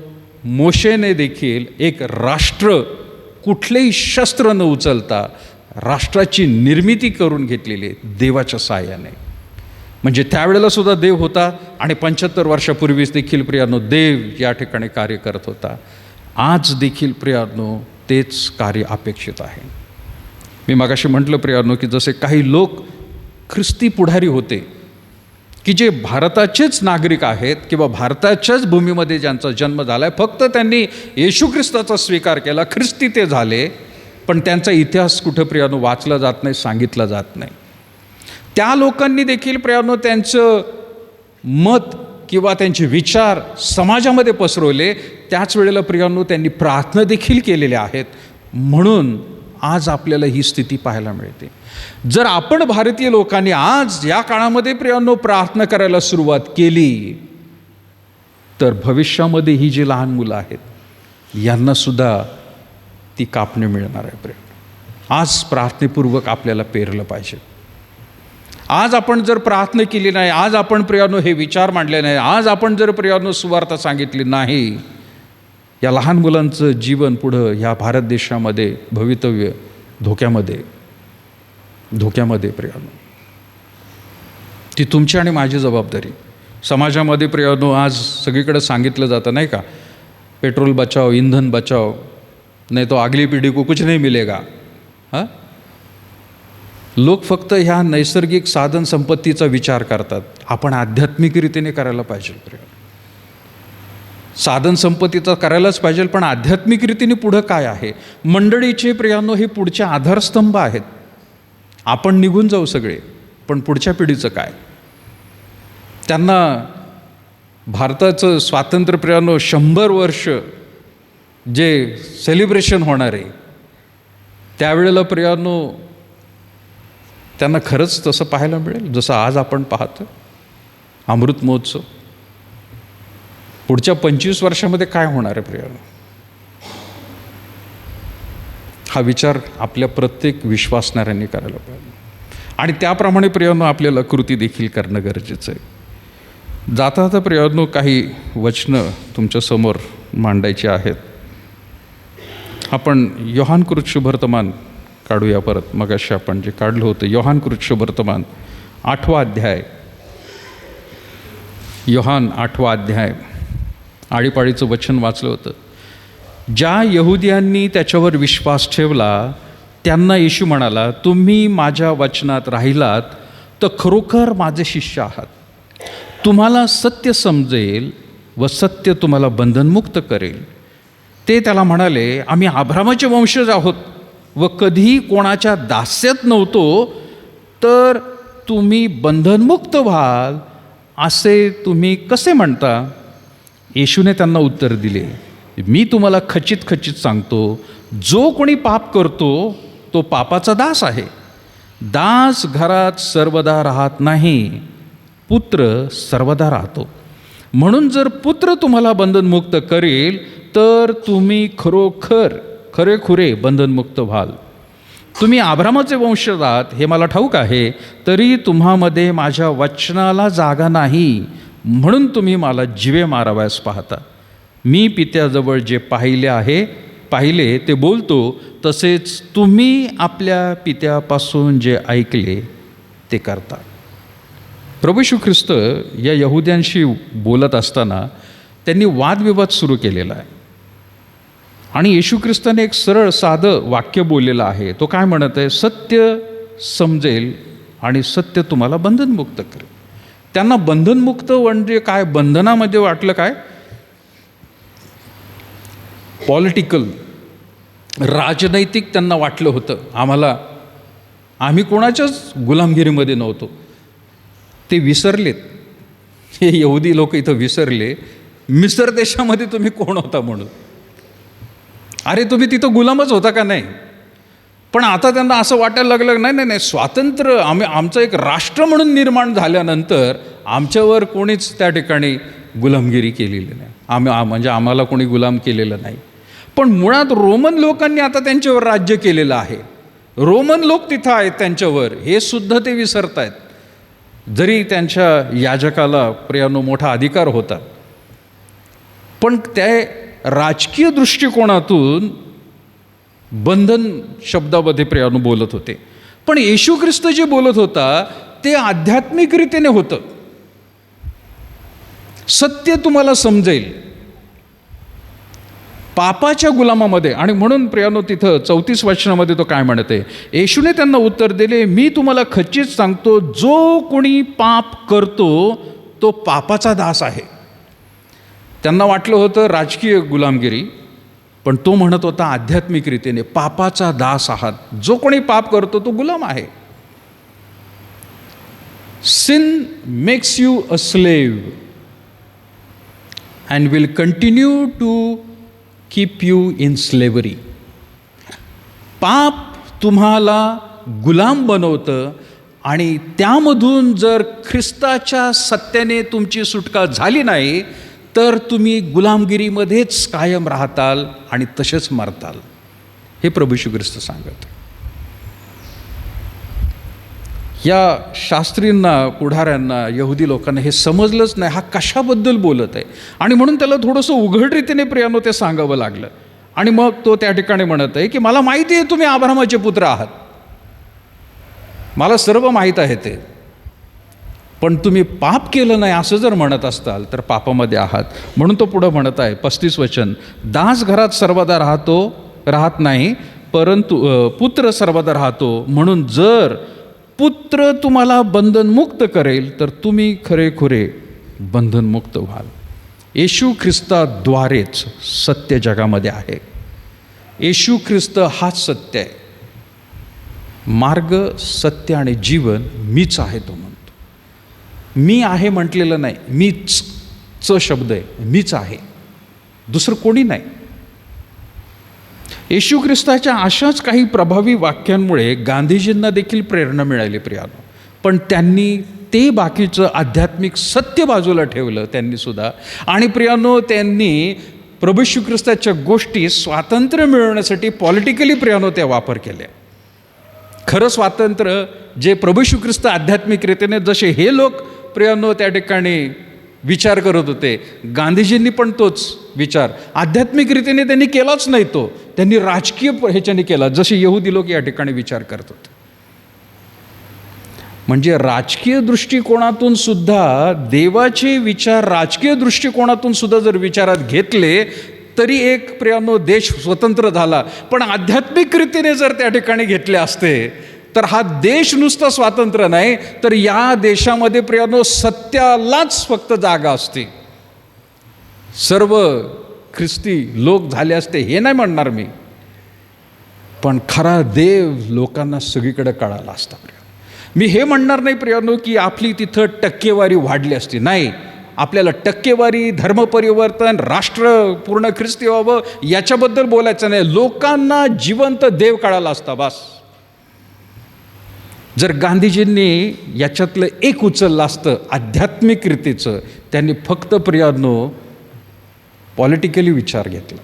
मोशेने देखील एक राष्ट्र कुठलेही शस्त्र न उचलता राष्ट्राची निर्मिती करून घेतलेली आहे देवाच्या साहाय्याने. म्हणजे त्यावेळेला सुद्धा देव होता आणि 75 वर्षापूर्वीच देखील प्रियानो देव या ठिकाणी कार्य करत होता. आज देखील प्रियानो तेच कार्य अपेक्षित आहे. मी मगाशी म्हटलं प्रियानो की जसे काही लोक ख्रिस्ती पुढारी होते की जे भारताचेच नागरिक आहेत किंवा भारताच्याच भूमीमध्ये ज्यांचा जन्म झाला आहे, फक्त त्यांनी येशू ख्रिस्ताचा स्वीकार केला, ख्रिस्ती ते झाले, पण त्यांचा इतिहास कुठं प्रियानो वाचला जात नाही, सांगितला जात नाही. त्या लोकांनी देखील प्रियानो त्यांचं मत किंवा त्यांचे विचार समाजामध्ये पसरवले. त्याच वेळेला प्रियानो त्यांनी प्रार्थना देखील केलेल्या आहेत. म्हणून आज आपल्याला ही स्थिती पाहायला मिळते. जर आपण भारतीय लोकांनी आज या काळामध्ये प्रियानो प्रार्थना करायला सुरुवात केली तर भविष्यामध्ये ही जी लहान मुलं आहेत यांना सुद्धा ती कापणी मिळणार आहे. प्रियानो आज प्रार्थनेपूर्वक आपल्याला पेरलं पाहिजे. आज आपण जर प्रार्थना केली नाही, आज आपण प्रियानो हे विचार मांडले नाही, आज आपण जर प्रियानो सुवार्ता सांगितली नाही, या लहान मुलांचं जीवन पुढं ह्या भारत देशामध्ये भवितव्य धोक्यामध्ये प्रियानो. ती तुमची आणि माझी जबाबदारी. समाजामध्ये प्रियानो आज सगळीकडे सांगितलं जातं नाही का, पेट्रोल बचाओ, इंधन बचाओ, नाही तो अगली पिढी को कुछ नहीं मिलेगा. हां, लोक फक्त ह्या नैसर्गिक साधन संपत्तीचा विचार करतात. आपण आध्यात्मिक रीतीने करायला पाहिजे प्रियानो. साधन संपत्तीचा करायलाच पाहिजे, पण आध्यात्मिक रीतीने पुढं काय आहे. मंडळीचे प्रियानो हे पुढचे आधारस्तंभ आहेत. आपण निघून जाऊ सगळे, पण पुढच्या पिढीचं काय. त्यांना भारताचं स्वातंत्र्य प्रियानो 100 वर्ष जे सेलिब्रेशन होणार आहे त्यावेळेला प्रियानो त्यांना खरंच तसं पाहायला मिळेल जसं आज आपण पाहतो अमृत महोत्सव. पुढच्या 25 वर्षामध्ये काय होणार आहे प्रियानो, हा विचार आपल्या प्रत्येक विश्वासणाऱ्यांनी करायला पाहिजे. आणि त्याप्रमाणे प्रियानो आपल्याला कृती देखील करणं गरजेचं आहे. जाता जाता प्रियानो काही वचनं तुमच्यासमोर मांडायची आहेत. आपण योहानकृत शुभवर्तमान काढूया परत. मगाशी आपण जे काढलं होतं योहानकृत शुभवर्तमान 8वा अध्याय. योहान 8वा अध्याय आळीपाळीचं वचन वाचलं होतं. ज्या यहुदियांनी त्याच्यावर विश्वास ठेवला त्यांना येशू म्हणाला, तुम्ही माझ्या वचनात राहिलात तर खरोखर माझे शिष्य आहात. तुम्हाला सत्य समजेल व सत्य तुम्हाला बंधनमुक्त करेल. ते त्याला म्हणाले, आम्ही अब्राहामाचे वंशज आहोत व कधीही कोणाच्या दास्यात नव्हतो, तर तुम्ही बंधनमुक्त व्हाल असे तुम्ही कसे म्हणता. येशूने त्यांना उत्तर दिले, मी तुम्हाला खचित सांगतो, जो कोणी पाप करतो तो पापाचा दास आहे. दास घरात सर्वदा राहत नाही, पुत्र सर्वदा राहतो. म्हणून जर पुत्र तुम्हाला बंधनमुक्त करेल तर तुम्ही खरेखुरे बंधनमुक्त व्हाल. तुम्ही अब्राहामाचे वंशज आहात हे मला ठाऊक आहे, तरी तुम्हामध्ये माझ्या वचनाला जागा नाही, म्हणून तुम्ही मला जिवे मारावयास पाहता. मी पित्याजवळ जे पाहिले ते बोलतो, तसेच तुम्ही आपल्या पित्यापासून जे ऐकले ते करता. प्रभू येशू ख्रिस्त या यहुद्यांशी बोलत असताना त्यांनी वादविवाद सुरू केलेला आहे. आणि येशू ख्रिस्ताने एक सरळ साधं वाक्य बोललेलं आहे. तो काय म्हणत आहे? सत्य समजेल आणि सत्य तुम्हाला बंधनमुक्त करेल. त्यांना बंधनमुक्त म्हणजे काय? बंधनामध्ये वाटलं काय? पॉलिटिकल, राजनैतिक त्यांना वाटलं होतं. आम्ही कोणाच्याच गुलामगिरीमध्ये नव्हतो. ते विसरलेत. हे यहुदी लोक इथं विसरले, मिसर देशामध्ये तुम्ही कोण होता म्हणून. अरे तुम्ही तिथं गुलामच होता का नाही? पण आता त्यांना असं वाटायला लागलं, नाही, स्वातंत्र्य आमचं एक राष्ट्र म्हणून निर्माण झाल्यानंतर आमच्यावर कोणीच त्या ठिकाणी गुलामगिरी केलेली नाही. म्हणजे आम्हाला कोणी गुलाम केलेलं नाही. पण मुळात रोमन लोकांनी आता त्यांच्यावर राज्य केलेलं आहे. रोमन लोक तिथं आहेत त्यांच्यावर, हे सुद्धा ते विसरत आहेत. जरी त्यांच्या याजकाला प्रियानो मोठा अधिकार होता, पण त्या राजकीय दृष्टिकोनातून बंधन शब्दामध्ये प्रियानो बोलत होते. पण येशू ख्रिस्त जे बोलत होता ते आध्यात्मिक रीतीने होतं. सत्य तुम्हाला समजेल पापाच्या गुलामामध्ये. आणि म्हणून प्रियानो तिथं 34 वचनामध्ये तो काय म्हणते? येशूने त्यांना उत्तर दिले, मी तुम्हाला खचित सांगतो, जो कोणी पाप करतो तो पापाचा दास आहे. त्यांना वाटलं होतं राजकीय गुलामगिरी, पण तो म्हणत होता आध्यात्मिक रीतीने पापाचा दास आहात. जो कोणी पाप करतो तो गुलाम आहे. Sin makes you a slave and will continue to keep you in slavery. पाप तुम्हाला गुलाम बनवतं आणि त्यामधून जर ख्रिस्ताच्या सत्याने तुमची सुटका झाली नाही तर तुम्ही गुलामगिरीमध्येच कायम राहताल आणि तसेच मरताल. हे प्रभू येशू ख्रिस्त सांगत. या शास्त्रींना, पुढाऱ्यांना, यहुदी लोकांना हे समजलंच नाही हा कशाबद्दल बोलत आहे. आणि म्हणून त्याला थोडंसं उघड रीतीने प्रियानो ते सांगावं लागलं. आणि मग तो त्या ठिकाणी म्हणत आहे की मला माहिती आहे तुम्ही अब्राहामाचे पुत्र आहात, मला सर्व माहीत आहे ते, पण तुम्ही पाप केलं नाही असं जर म्हणत असताल तर पापामध्ये आहात. म्हणून तो पुढं म्हणत आहे 35 वचन, दास घरात सर्वदा राहत नाही, परंतु पुत्र सर्वदा राहतो. म्हणून जर पुत्र तुम्हाला बंधनमुक्त करेल तर तुम्ही खरेखुरे बंधनमुक्त व्हाल. येशू ख्रिस्ताद्वारेच सत्य जगामध्ये आहे. येशू ख्रिस्त हाच सत्य आहे. मार्ग, सत्य आणि जीवन मीच आहे तो म्हणतो. मी आहे म्हटलेलं नाही, मीच शब्द आहे, मीच आहे, दुसरं कोणी नाही. येशू ख्रिस्ताच्या अशाच काही प्रभावी वाक्यांमुळे गांधीजींना देखील प्रेरणा मिळाली प्रियानो. पण त्यांनी ते बाकीचं आध्यात्मिक सत्य बाजूला ठेवलं त्यांनी सुद्धा. आणि प्रियानो त्यांनी प्रभू येशू ख्रिस्ताच्या गोष्टी स्वातंत्र्य मिळवण्यासाठी पॉलिटिकली प्रियानो त्या वापर केल्या. खरं स्वातंत्र्य जे प्रभू येशू ख्रिस्त आध्यात्मिकरीतीने जसे हे लोक प्रियानो त्या ठिकाणी विचार करत होते, गांधीजींनी पण तोच विचार आध्यात्मिक रीतीने त्यांनी केलाच नाही, तो त्यांनी राजकीय ह्याच्याने केला, जसे यहुदी लोक या ठिकाणी विचार करत होते. म्हणजे राजकीय दृष्टिकोनातून सुद्धा देवाचे विचार राजकीय दृष्टिकोनातून सुद्धा जर विचारात घेतले तरी एक प्रियानो देश स्वतंत्र झाला. पण आध्यात्मिक रीतीने जर त्या ठिकाणी घेतले असते तर हा देश नुसतं स्वातंत्र्य नाही, तर या देशामध्ये प्रियानो सत्यालाच फक्त जागा असते. सर्व ख्रिस्ती लोक झाले असते हे नाही म्हणणार मी, पण खरा देव लोकांना सगळीकडे कळाला असता. मी हे म्हणणार नाही प्रियानो की आपली तिथं टक्केवारी वाढली असती, नाही. आपल्याला टक्केवारी, धर्मपरिवर्तन, राष्ट्र पूर्ण ख्रिस्ती व्हावं याच्याबद्दल बोलायचं नाही. लोकांना जिवंत देव कळाला असता बस. जर गांधीजींनी याच्यातलं एक उचललं असतं आध्यात्मिक रीतीचं, त्यांनी फक्त प्रियानो पॉलिटिकली विचार घेतला.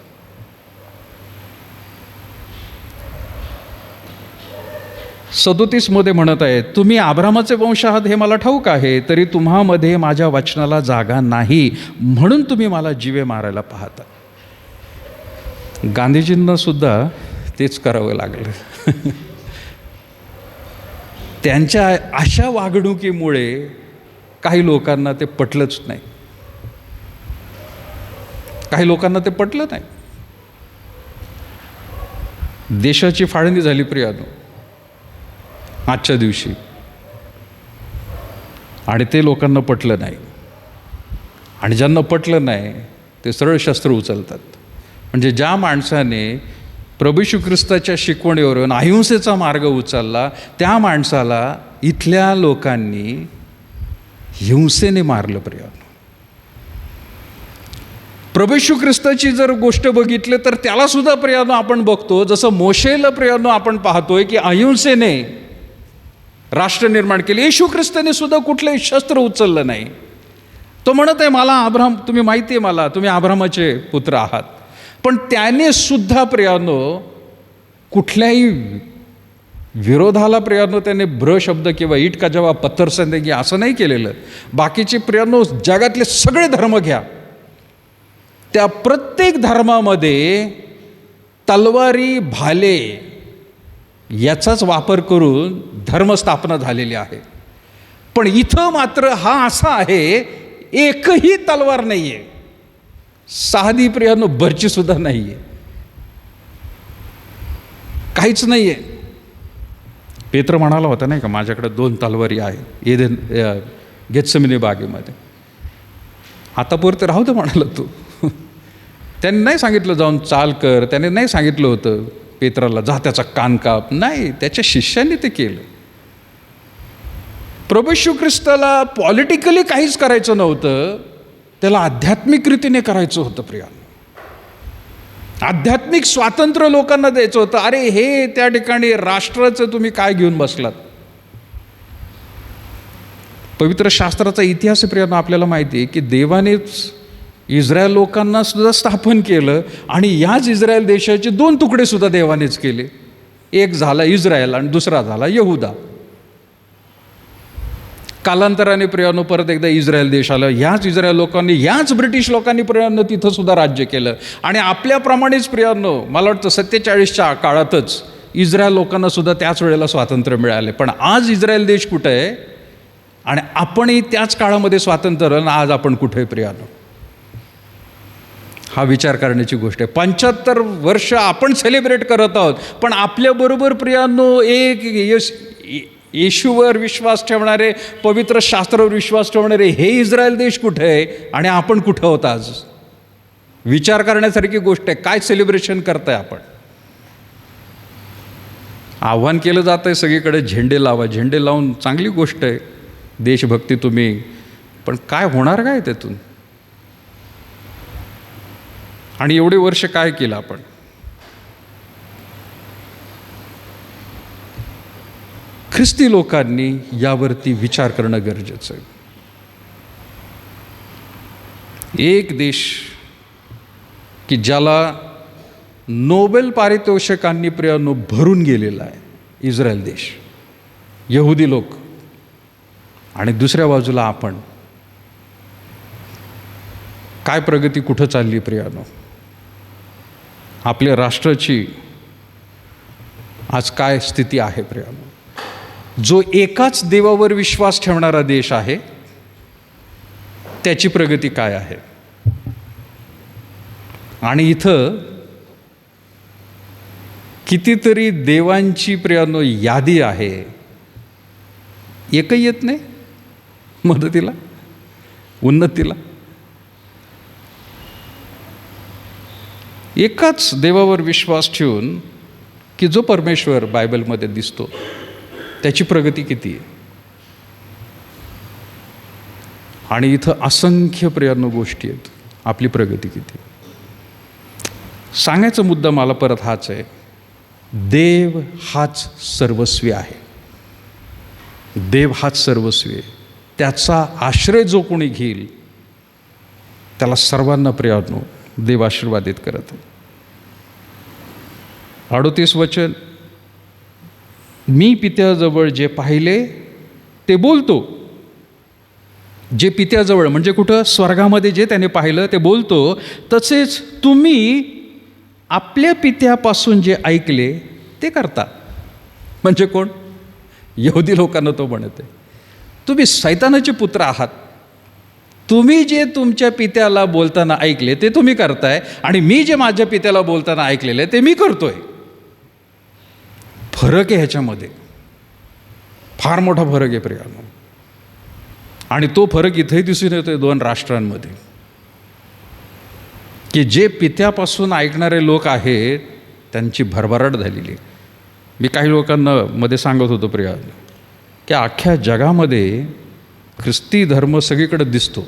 मध्ये म्हणत आहे, तुम्ही अब्राहामाचे वंश आहात हे मला ठाऊक आहे, तरी तुम्हामध्ये माझ्या वचनाला जागा नाही, म्हणून तुम्ही मला जीवे मारायला पाहता. गांधीजींना सुद्धा तेच करावं लागलं. त्यांच्या अशा वागणुकीमुळे काही लोकांना ते पटलंच नाही. काही लोकांना ते पटलं नाही. देशाची फाळणी झाली प्रियानो आजच्या दिवशी, आणि ते लोकांना पटलं नाही. आणि ज्यांना पटलं नाही ते सरळ शस्त्र उचलतात. म्हणजे ज्या माणसाने प्रभू येशू ख्रिस्ताच्या शिकवणीवरून अहिंसेचा मार्ग उचलला, त्या माणसाला इथल्या लोकांनी हिंसेने मारलं प्रियानो. प्रभू येशू ख्रिस्ताची जर गोष्ट बघितली तर त्याला सुद्धा प्रियानो आपण बघतो, जसं मोशेला प्रियानो आपण पाहतोय की अहिंसेने राष्ट्र निर्माण केले. येशू ख्रिस्ताने सुद्धा कुठलंही शस्त्र उचललं नाही. तो म्हणत आहे मला अब्राहम, तुम्ही माहिती आहे मला, तुम्ही अब्राहमाचे पुत्र आहात. पण त्याने सुद्धा प्रियानो कुठल्याही विरोधाला प्रियानो त्याने ब्र शब्द किंवा ईट का जेव्हा पत्थर संदेगी असं नाही केलेलं. बाकीचे प्रियानो जगातले सगळे धर्म घ्या, त्या प्रत्येक धर्मामध्ये तलवारी भाले याचाच वापर करून धर्मस्थापना झालेली आहे. पण इथं मात्र हा असा आहे, एकही तलवार नाही आहे, साधी प्रियानो बर्ची सुद्धा नाही आहे, काहीच नाही आहे. पेत्र म्हणाला होता नाही का, माझ्याकडे 2 तलवारी आहे एदेन गेत्सेमनी बागेमध्ये. आता पुरते राहू दे म्हणाला तू. त्यांनी नाही सांगितलं जाऊन चाल कर, त्याने नाही सांगितलं होतं पेत्राला जा त्याचा कान काप, नाही, त्याच्या शिष्यांनी ते केलं. प्रभू येशू ख्रिस्ताला पॉलिटिकली काहीच करायचं नव्हतं, त्याला आध्यात्मिक रीतीने करायचं होतं प्रियानो. आध्यात्मिक स्वातंत्र्य लोकांना द्यायचं होतं. अरे हे त्या ठिकाणी राष्ट्राचं तुम्ही काय घेऊन बसलात? पवित्र शास्त्राचा इतिहास प्रियानो आपल्याला माहिती आहे की देवानेच इस्रायल लोकांना सुद्धा स्थापन केलं, आणि याच इस्रायल देशाचे 2 तुकडे सुद्धा देवानेच केले. एक झाला इस्रायल आणि दुसरा झाला यहुदा. कालांतराने प्रियानो परत एकदा इस्रायल देश आलं. ह्याच इस्रायल लोकांनी, ह्याच ब्रिटिश लोकांनी प्रियानो तिथं सुद्धा राज्य केलं. आणि आपल्याप्रमाणेच प्रियानो मला वाटतं 47च्या काळातच इस्रायल लोकांना सुद्धा त्याच वेळेला स्वातंत्र्य मिळाले. पण आज इस्रायल देश कुठं आहे आणि आपणही त्याच काळामध्ये स्वातंत्र्य, आणि आज आपण कुठे आहे प्रियानो? हा विचार करण्याची गोष्ट आहे. 75 वर्ष आपण सेलिब्रेट करत आहोत, पण आपल्याबरोबर प्रियानो एक येशूवर विश्वास ठेवणारे, पवित्र शास्त्रावर विश्वास ठेवणारे हे इस्रायल देश कुठे आहे आणि आपण कुठं आहोत आज? विचार करण्यासारखी गोष्ट आहे. काय सेलिब्रेशन करताय आपण? आव्हान केलं जात आहे सगळीकडे, झेंडे लावा. झेंडे लावून चांगली गोष्ट आहे, देशभक्ती तुम्ही, पण काय होणार काय त्यातून? आणि एवढे वर्ष काय केलं आपण? ख्रिस्ती लोकांनी यावरती विचार करणं गरजेचं आहे. एक देश की ज्याला नोबेल पारितोषिकांनी प्रियानो भरून गेलेला आहे, इस्रायल देश, यहुदी लोक, आणि दुसऱ्या बाजूला आपण. काय प्रगती कुठं चालली प्रियानो? आपल्या राष्ट्राची आज काय स्थिती आहे प्रियानो? जो एकाच देवावर विश्वास ठेवणारा देश आहे त्याची प्रगती काय आहे? आणि इथं कितीतरी देवांची प्रियानो यादी आहे, एकही येत नाही मदतीला, उन्नतीला. एकाच देवावर विश्वास ठेवून की जो परमेश्वर बायबलमध्ये दिसतो त्याची प्रगती किती आहे? आणि इथं असंख्य प्रियानो गोष्टी आहेत, आपली प्रगती किती? सांगायचा मुद्दा मला परत हाच आहे, देव हाच सर्वस्वी आहे. देव हाच सर्वस्वी आहे. त्याचा आश्रय जो कोणी घेईल त्याला सर्वांना प्रियानो देव आशीर्वादित करत आहे. 38 वचन, मी पित्याजवळ जे पाहिले ते बोलतो. जे पित्याजवळ म्हणजे कुठं? स्वर्गामध्ये जे त्याने पाहिलं ते बोलतो. तसेच तुम्ही आपल्या पित्यापासून जे ऐकले ते करता. म्हणजे कोण? यहुदी लोकांना तो म्हणत आहे, तुम्ही सैतानाचे पुत्र आहात. तुम्ही जे तुमच्या पित्याला बोलताना ऐकले ते तुम्ही करताय आणि मी जे माझ्या पित्याला बोलताना ऐकलेलं आहे ते मी करतोय. फरक आहे ह्याच्यामध्ये, फार मोठा फरक आहे प्रियानो. आणि तो फरक इथेही दिसून येतोय दोन राष्ट्रांमध्ये, की जे पित्यापासून ऐकणारे लोक आहेत त्यांची भरभराट झालेली. मी काही लोकांना मध्ये सांगत होतो प्रिया, की अख्ख्या जगामध्ये ख्रिस्ती धर्म सगळीकडे दिसतो,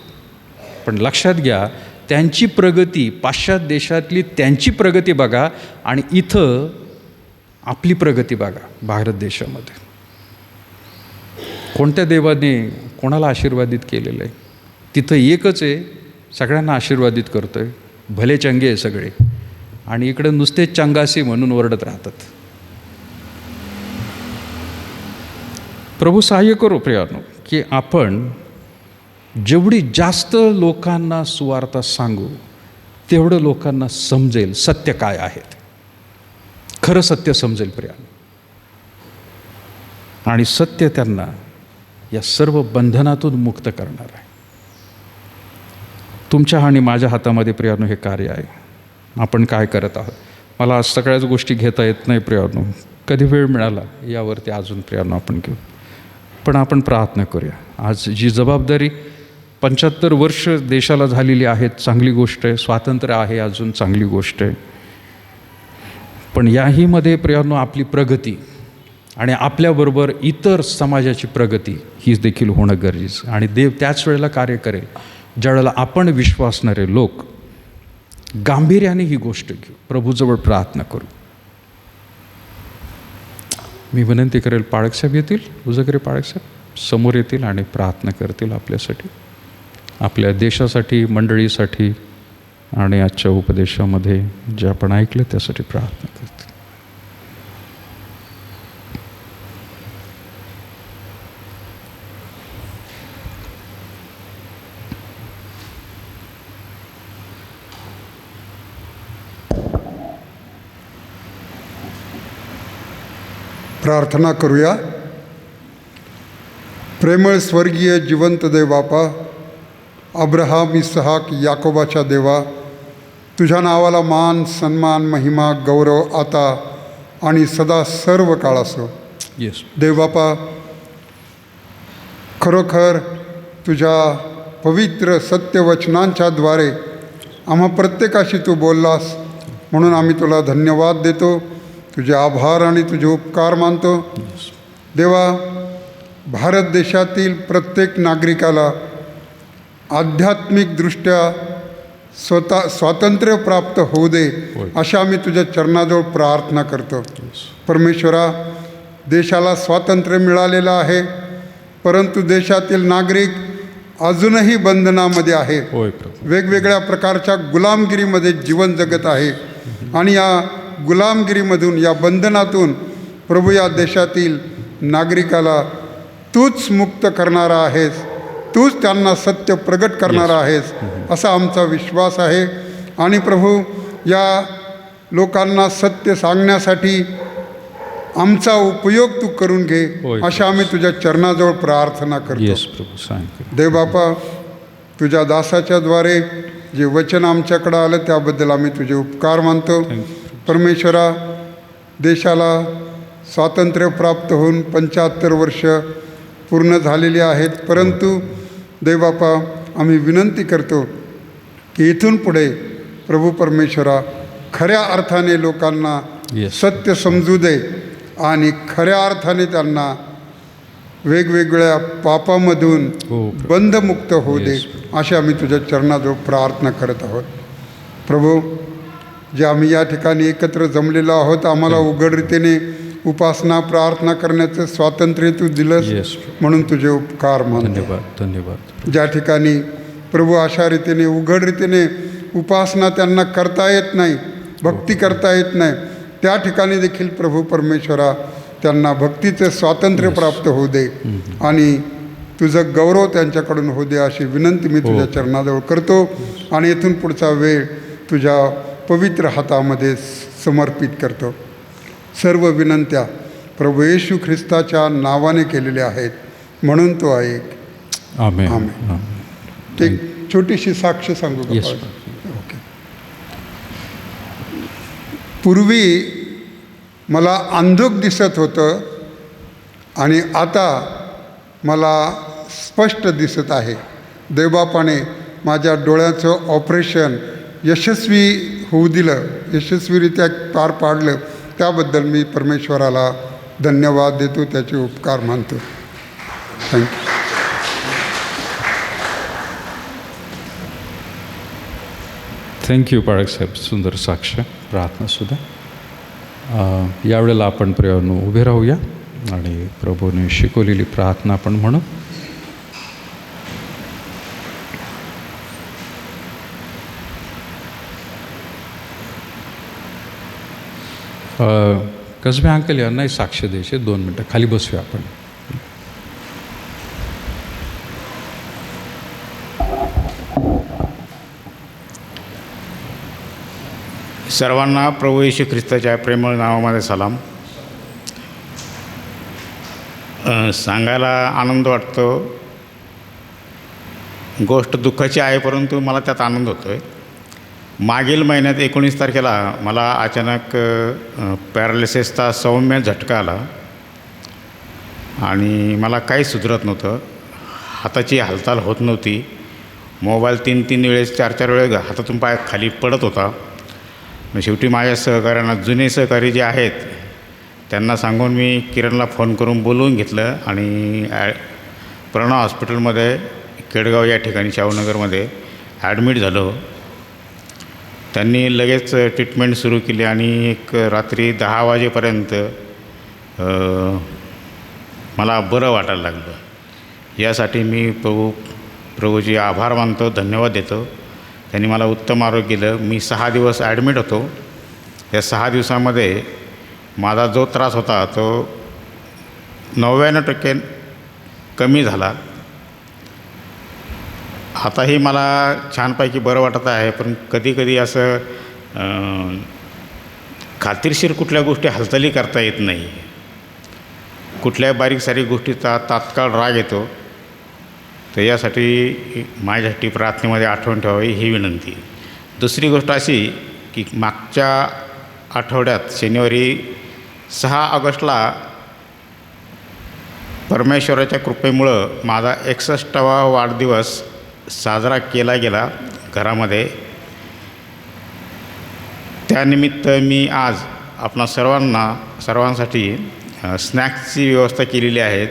पण लक्षात घ्या त्यांची प्रगती, पाश्चात्य देशातली त्यांची प्रगती बघा आणि इथं आपली प्रगती बघा भारत देशामध्ये. कोणत्या देवाने कोणाला आशीर्वादित केलेलं आहे? तिथं एकच आहे, सगळ्यांना आशीर्वादित करतो आहे, भले चंगे आहे सगळे, आणि इकडे नुसते चंगासी म्हणून ओरडत राहतात. प्रभू सहाय्य करो प्रियानो, की आपण जेवढी जास्त लोकांना सुवार्ता सांगू तेवढं लोकांना समजेल सत्य काय आहे, खरं सत्य समजेल प्रियानो. आणि सत्य त्यांना या सर्व बंधनातून मुक्त करणार आहे. तुमच्या आणि माझ्या हातामध्ये प्रियानो हे कार्य आहे. आपण काय करत आहोत? मला आज सगळ्याच गोष्टी घेता येत नाही प्रियानो, कधी वेळ मिळाला यावरती अजून प्रियानो आपण घेऊ. पण आपण प्रार्थना करूया. आज जी जबाबदारी 75 वर्ष देशाला झालेली आहेत, चांगली गोष्ट आहे. स्वातंत्र्य आहे अजून, चांगली गोष्ट आहे. पण याहीमध्ये प्रियानो आपली प्रगती आणि आपल्याबरोबर इतर समाजाची प्रगती ही देखील होणं गरजेचं. आणि देव त्याच वेळेला कार्य करेल ज्यावेळेला आपण विश्वासणारे लोक गांभीर्याने ही गोष्ट घेऊ, प्रभूजवळ प्रार्थना करू. मी विनंती करेल पाळकसाहेब येतील, उजगरे पाळकसाहेब समोर येतील आणि प्रार्थना करतील आपल्यासाठी, आपल्या देशासाठी, मंडळीसाठी आणि आजच्या उपदेशामध्ये जे आपण ऐकलं त्यासाठी प्रार्थना करतील. प्रार्थना करूया. प्रेमळ स्वर्गीय जिवंत देव बापा, अब्राहम, इसहाक, याकोबाच्या देवा, तुझ्या नावाला मान, सन्मान, महिमा, गौरव आता आणि सदा सर्व काळ असो. येस देव बापा, खरोखर तुझ्या पवित्र सत्यवचनांच्याद्वारे आम्हा प्रत्येकाशी तू बोललास, म्हणून आम्ही तुला धन्यवाद देतो, तुझे आभार आणि तुझे उपकार मानतो. देवा, भारत देशातील प्रत्येक नागरिकाला आध्यात्मिकदृष्ट्या स्वातंत्र्य प्राप्त होऊ दे, अशा आम्ही तुझ्या चरणाजवळ प्रार्थना करतो. परमेश्वरा, देशाला स्वातंत्र्य मिळालेलं आहे, परंतु देशातील नागरिक अजूनही बंधनामध्ये आहे, वेगवेगळ्या प्रकारच्या गुलामगिरीमध्ये जीवन जगत आहे. आणि या गुलामगिरीमधून, या बंधनातून प्रभू या देशातील नागरिकाला तूच मुक्त करणारा आहेस, तूच त्यांना सत्य प्रगट करणारा आहेस असा आमचा विश्वास आहे. आणि प्रभू, या लोकांना सत्य सांगण्यासाठी आमचा उपयोग तू करून घे, अशा आम्ही तुझ्या चरणाजवळ प्रार्थना करतो. देव बापा, तुझ्या दासाच्याद्वारे जे वचन आमच्याकडं आलं त्याबद्दल आम्ही तुझे उपकार मानतो. परमेश्वरा, देशाला स्वातंत्र्य प्राप्त होऊन 75 वर्ष पूर्ण झालेली आहेत, परंतु देवबापा, आम्ही विनंती करतो की इथून पुढे प्रभू परमेश्वरा खऱ्या अर्थाने लोकांना सत्य समजू दे आणि खऱ्या अर्थाने त्यांना वेगवेगळ्या पापामधून बंधमुक्त होऊ दे, अशी आम्ही तुझ्या चरणाजवळ प्रार्थना करत आहोत. प्रभू, जे आम्ही या ठिकाणी एकत्र जमलेलो आहोत, आम्हाला उघड रीतीने उपासना प्रार्थना करण्याचं स्वातंत्र्य तू दिलंस, म्हणून तुझे उपकार मानतो. धन्यवाद. धन्यवाद. ज्या ठिकाणी प्रभू अशा रीतीने उघड रीतीने उपासना त्यांना करता येत नाही, भक्ती करता येत नाही, त्या ठिकाणी देखील प्रभू परमेश्वरा त्यांना भक्तीचं स्वातंत्र्य प्राप्त होऊ दे आणि तुझं गौरव त्यांच्याकडून होऊ दे, अशी विनंती मी तुझ्या चरणाजवळ करतो. आणि इथून पुढचा वेळ तुझ्या पवित्र हातामध्ये समर्पित करतो. सर्व विनंत्या प्रभू येशू ख्रिस्ताच्या नावाने केलेल्या आहेत, म्हणून तो ऐक. आमेन. आमेन. आमेन. एक छोटीशी साक्ष सांगू का? Yes, okay. पूर्वी मला अंधुक दिसत होतं आणि आता मला स्पष्ट दिसत आहे. देवबापाने माझ्या डोळ्याचं ऑपरेशन यशस्वी होऊ दिलं, यशस्वीरित्या पार पाडलं. त्याबद्दल मी परमेश्वराला धन्यवाद देतो, त्याचे उपकार मानतो. थँक्यू. थँक्यू पाळक साहेब, सुंदर साक्ष प्रार्थनासुद्धा. यावेळेला आपण प्रियानो उभे राहूया आणि प्रभूने शिकवलेली प्रार्थना आपण म्हणू. कसबे अंकल यांनाही साक्ष द्यायचे. 2 मिनटं खाली बसूया आपण. सर्वांना प्रभू येशू ख्रिस्ताच्या प्रेमळ नावामध्ये सलाम. सांगायला आनंद वाटतो. गोष्ट दुःखाची आहे, परंतु मला त्यात आनंद होतो आहे. मागील महिन्यात 19 तारखेला मला अचानक पॅरालिसिसचा सौम्य झटका आला आणि मला काही सुधरत नव्हतं. हाताची हालचाल होत नव्हती. मोबाईल 3 वेळेस 4 वेळेस हातातून पाय खाली पडत होता. शेवटी माझ्या सहकाऱ्यांना, जुने सहकारी जे आहेत त्यांना सांगून मी किरणला फोन करून बोलवून घेतलं आणि प्रणव हॉस्पिटलमध्ये केडगाव या ठिकाणी शाहूनगरमध्ये ॲडमिट झालो. त्यांनी लगेच ट्रीटमेंट सुरू केली आणि एक रात्री 10 वाजेपर्यंत मला बरं वाटायला लागलं. यासाठी मी प्रभूचे आभार मानतो, धन्यवाद देतो. त्यांनी मला उत्तम आरोग्य दिलं. मी 6 दिवस ॲडमिट होतो. या 6 दिवसामध्ये माझा जो त्रास होता तो 99% कमी झाला. आताही मला छानपैकी बरं वाटत आहे. पण कधीकधी असं खात्रीशीर कुठल्या गोष्टी हालचाली करता येत नाही. कुठल्या बारीक सारीक गोष्टीचा तात्काळ राग येतो. तर यासाठी माझ्यासाठी प्रार्थनेमध्ये आठवण ठेवावी ही विनंती. दुसरी गोष्ट अशी की मागच्या आठवड्यात शनिवारी 6 ऑगस्टला परमेश्वराच्या कृपेमुळं माझा 61वा वाढदिवस साजरा केला गेला घरामध्ये. त्यानिमित्त मी आज आपणा सर्वांसाठी स्नॅक्सची व्यवस्था केलेली आहे.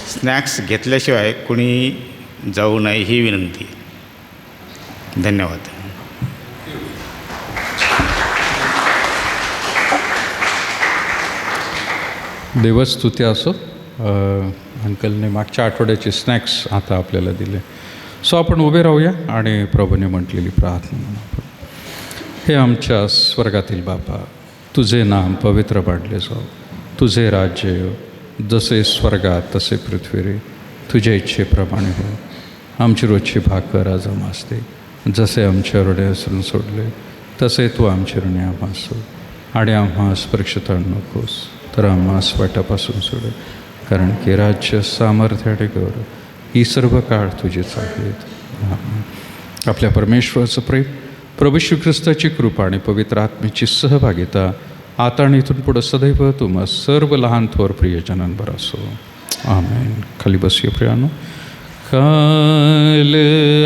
स्नॅक्स घेतल्याशिवाय कुणी जाऊ नये ही विनंती. धन्यवाद. देवस्तुती असो. अंकलने मागच्या आठवड्याचे स्नॅक्स आता आपल्याला दिले. सो आपण उभे राहूया आणि प्रभूने म्हटलेली प्रार्थना म्हणू. हे आमच्या स्वर्गातील बापा, तुझे नाम पवित्र मानले जाओ. तुझे राज्य येऊ. जसे स्वर्गात तसे पृथ्वीवर तुझ्या इच्छेप्रमाणे हो. आमची रोजची भाकर आज आम्हास दे. जसे आमच्या ऋणे असून सोडले तसे तू आमचे ऋणे आम्हास सोड. आणि आम्हास परीक्षेत आणू नकोस, तर आम्हास वाटापासून सोड. कारण की राज्य, सामर्थ्य आणि गौरव ही सर्व काळ तुझीच आहेत. आपल्या परमेश्वराचं प्रेम, प्रभू श्री ख्रिस्ताची कृपा आणि पवित्र आत्म्याची सहभागिता आता आणि इथून पुढं सदैव तुम्हा सर्व लहान थोर प्रियजनांवर असो. आमेन. खाली बसूया प्रियानो. काल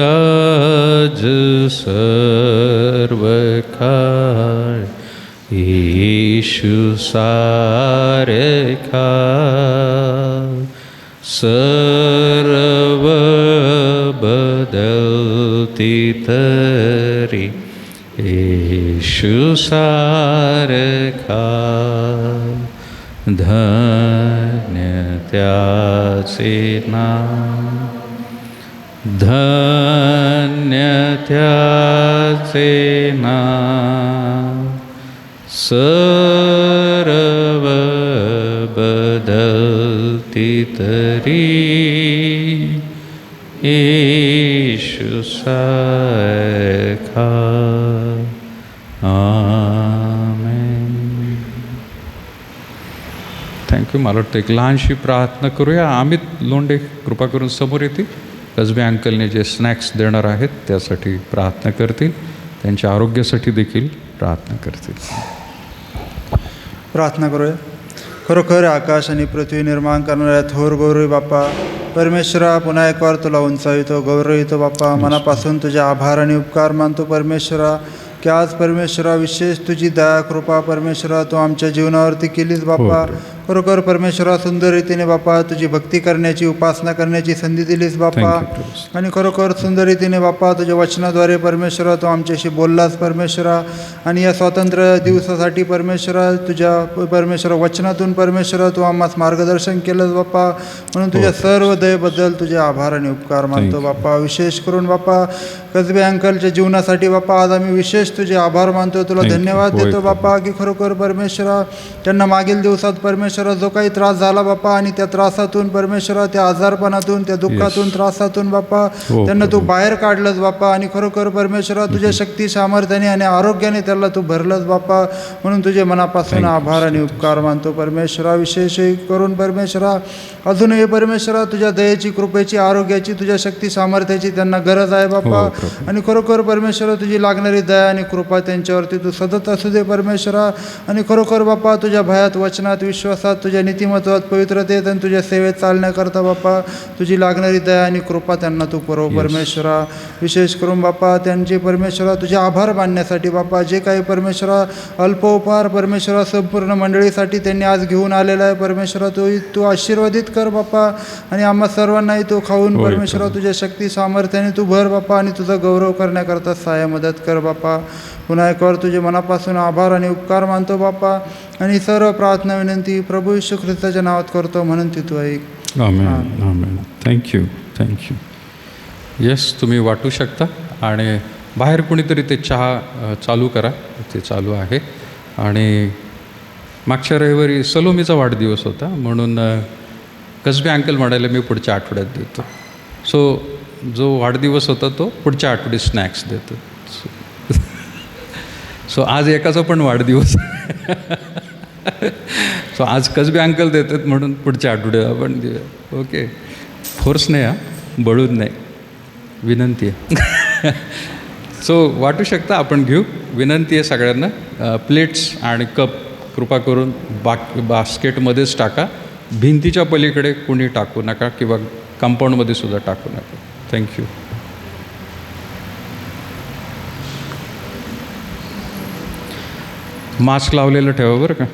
आज सर्व काळ येशू सारखा, सर्व बदलती तरी येशू सारखा. धन्य त्याचे नाम, धन्य त्याचे नाम. सर्व बदलती तरी येशू सारखा. आमेन. थँक्यू. मला वाटतं एक लहानशी प्रार्थना करूया. अमित लोंढे कृपा करून समोर येते. कसबे अंकलने जे स्नॅक्स देणार आहेत त्यासाठी प्रार्थना करतील, त्यांच्या आरोग्यासाठी देखील प्रार्थना करतील. प्रार्थना करूया. खरोखर आकाश आणि पृथ्वी निर्माण करणाऱ्या थोर गौरवी बाप्पा, परमेश्वरा पुन्हा एक वार तुला उंचावितो, गौरवितो बाप्पा. मनापासून तुझे आभार आणि उपकार मानतो परमेश्वरा, की आज परमेश्वरा विशेष तुझी दया कृपा परमेश्वरा तू आमच्या जीवनावरती केलीस बाप्पा. खरोखर परमेश्वरा सुंदर रीतीने बाप्पा तुझी भक्ती करण्याची, उपासना करण्याची संधी दिलीस बाप्पा. आणि खरोखर सुंदर रीतीने बाप्पा तुझ्या वचनाद्वारे परमेश्वरा तू आमच्याशी बोललास परमेश्वरा. आणि या स्वातंत्र्य दिवसासाठी परमेश्वरा तुझ्या परमेश्वरा वचनातून परमेश्वरा तू आम्हास मार्गदर्शन केलंस बाप्पा. म्हणून तुझ्या सर्व दयेबद्दल तुझे आभार आणि उपकार मानतो बाप्पा. विशेष करून बाप्पा कसबे अंकलच्या जीवनासाठी बाप्पा आज आम्ही विशेष तुझे आभार मानतो, तुला धन्यवाद देतो बाप्पा, की खरोखर परमेश्वरा त्यांना मागील दिवसात परमेश्वरा जो काही त्रास झाला बाप्पा, आणि त्या त्रासातून परमेश्वरा त्या आजारपणातून त्या दुःखातून त्रासातून बाप्पा त्यांना तू बाहेर काढलंस बाप्पा. आणि खरोखर परमेश्वरा तुझ्या शक्ती सामर्थ्याने आणि आरोग्याने त्याला तू भरलंस बाप्पा. म्हणून तुझे मनापासून आभार आणि उपकार मानतो परमेश्वरा. विशेष करून परमेश्वरा अजूनही परमेश्वरा तुझ्या दयेची, कृपेची, आरोग्याची, तुझ्या शक्ती सामर्थ्याची त्यांना गरज आहे बाप्पा. आणि खरोखर परमेश्वरा तुझी लागणारी दया आणि कृपा त्यांच्यावरती तू सतत असू दे परमेश्वरा. आणि खरोखर बाप्पा तुझ्या भयात, वचनात, विश्वासात, तुझ्या नीतिमत्वात, पवित्रतेत आणि तुझ्या सेवेत चालण्याकरता बाप्पा तुझी लागणारी दया आणि कृपा त्यांना तू पुरव परमेश्वरा. विशेष करून बाप्पा त्यांचे परमेश्वरा तुझे आभार मानण्यासाठी बाप्पा जे काही परमेश्वरा अल्पोपहार परमेश्वरा संपूर्ण मंडळीसाठी त्यांनी आज घेऊन आलेला आहे परमेश्वरा, तू आशीर्वादित कर बाप्पा. आणि आम्हा सर्वांनाही तू खाऊन परमेश्वरा तुझ्या शक्ती सामर्थ्याने तू भर बाप्पा, आणि तुझा गौरव करण्याकरता सहाय्य मदत कर बाप्पा. पुन्हा एक वार तुझे मनापासून आभार आणि उपकार मानतो बाप्पा. आणि सर्व प्रार्थना विनंती प्रभू येशू ख्रिस्ताच्या नावात करतो, म्हणून ती तू ऐक. Amen amen. Thank you thank you. Yes, तुम्ही वाटू शकता. आणि बाहेर कोणीतरी ते चहा चालू करा, ते चालू आहे. आणि मागच्या रविवारी सलोमीचा वाढदिवस होता, म्हणून कसबे अंकल म्हणाले मी पुढच्या आठवड्यात देतो. सो जो वाढदिवस होता तो पुढच्या आठवड्यात स्नॅक्स देतो. सो आज एकाचा पण वाढदिवस सो आज कसबे अंकल देतात, म्हणून पुढच्या आठवड्यात आपण देऊया. ओके, फोर्स नाही, बळून नाही, विनंती आहे. सो वाटू शकता, आपण घेऊ. विनंती आहे सगळ्यांना, प्लेट्स आणि कप कृपा करून बास्केटमध्येच टाका. भिंतीच्या पलीकडे कुणी टाकू नका, किंवा कंपाऊंडमध्ये सुद्धा टाकू नका. थँक्यू. मास्क लावलेलं ठेवा बरं का.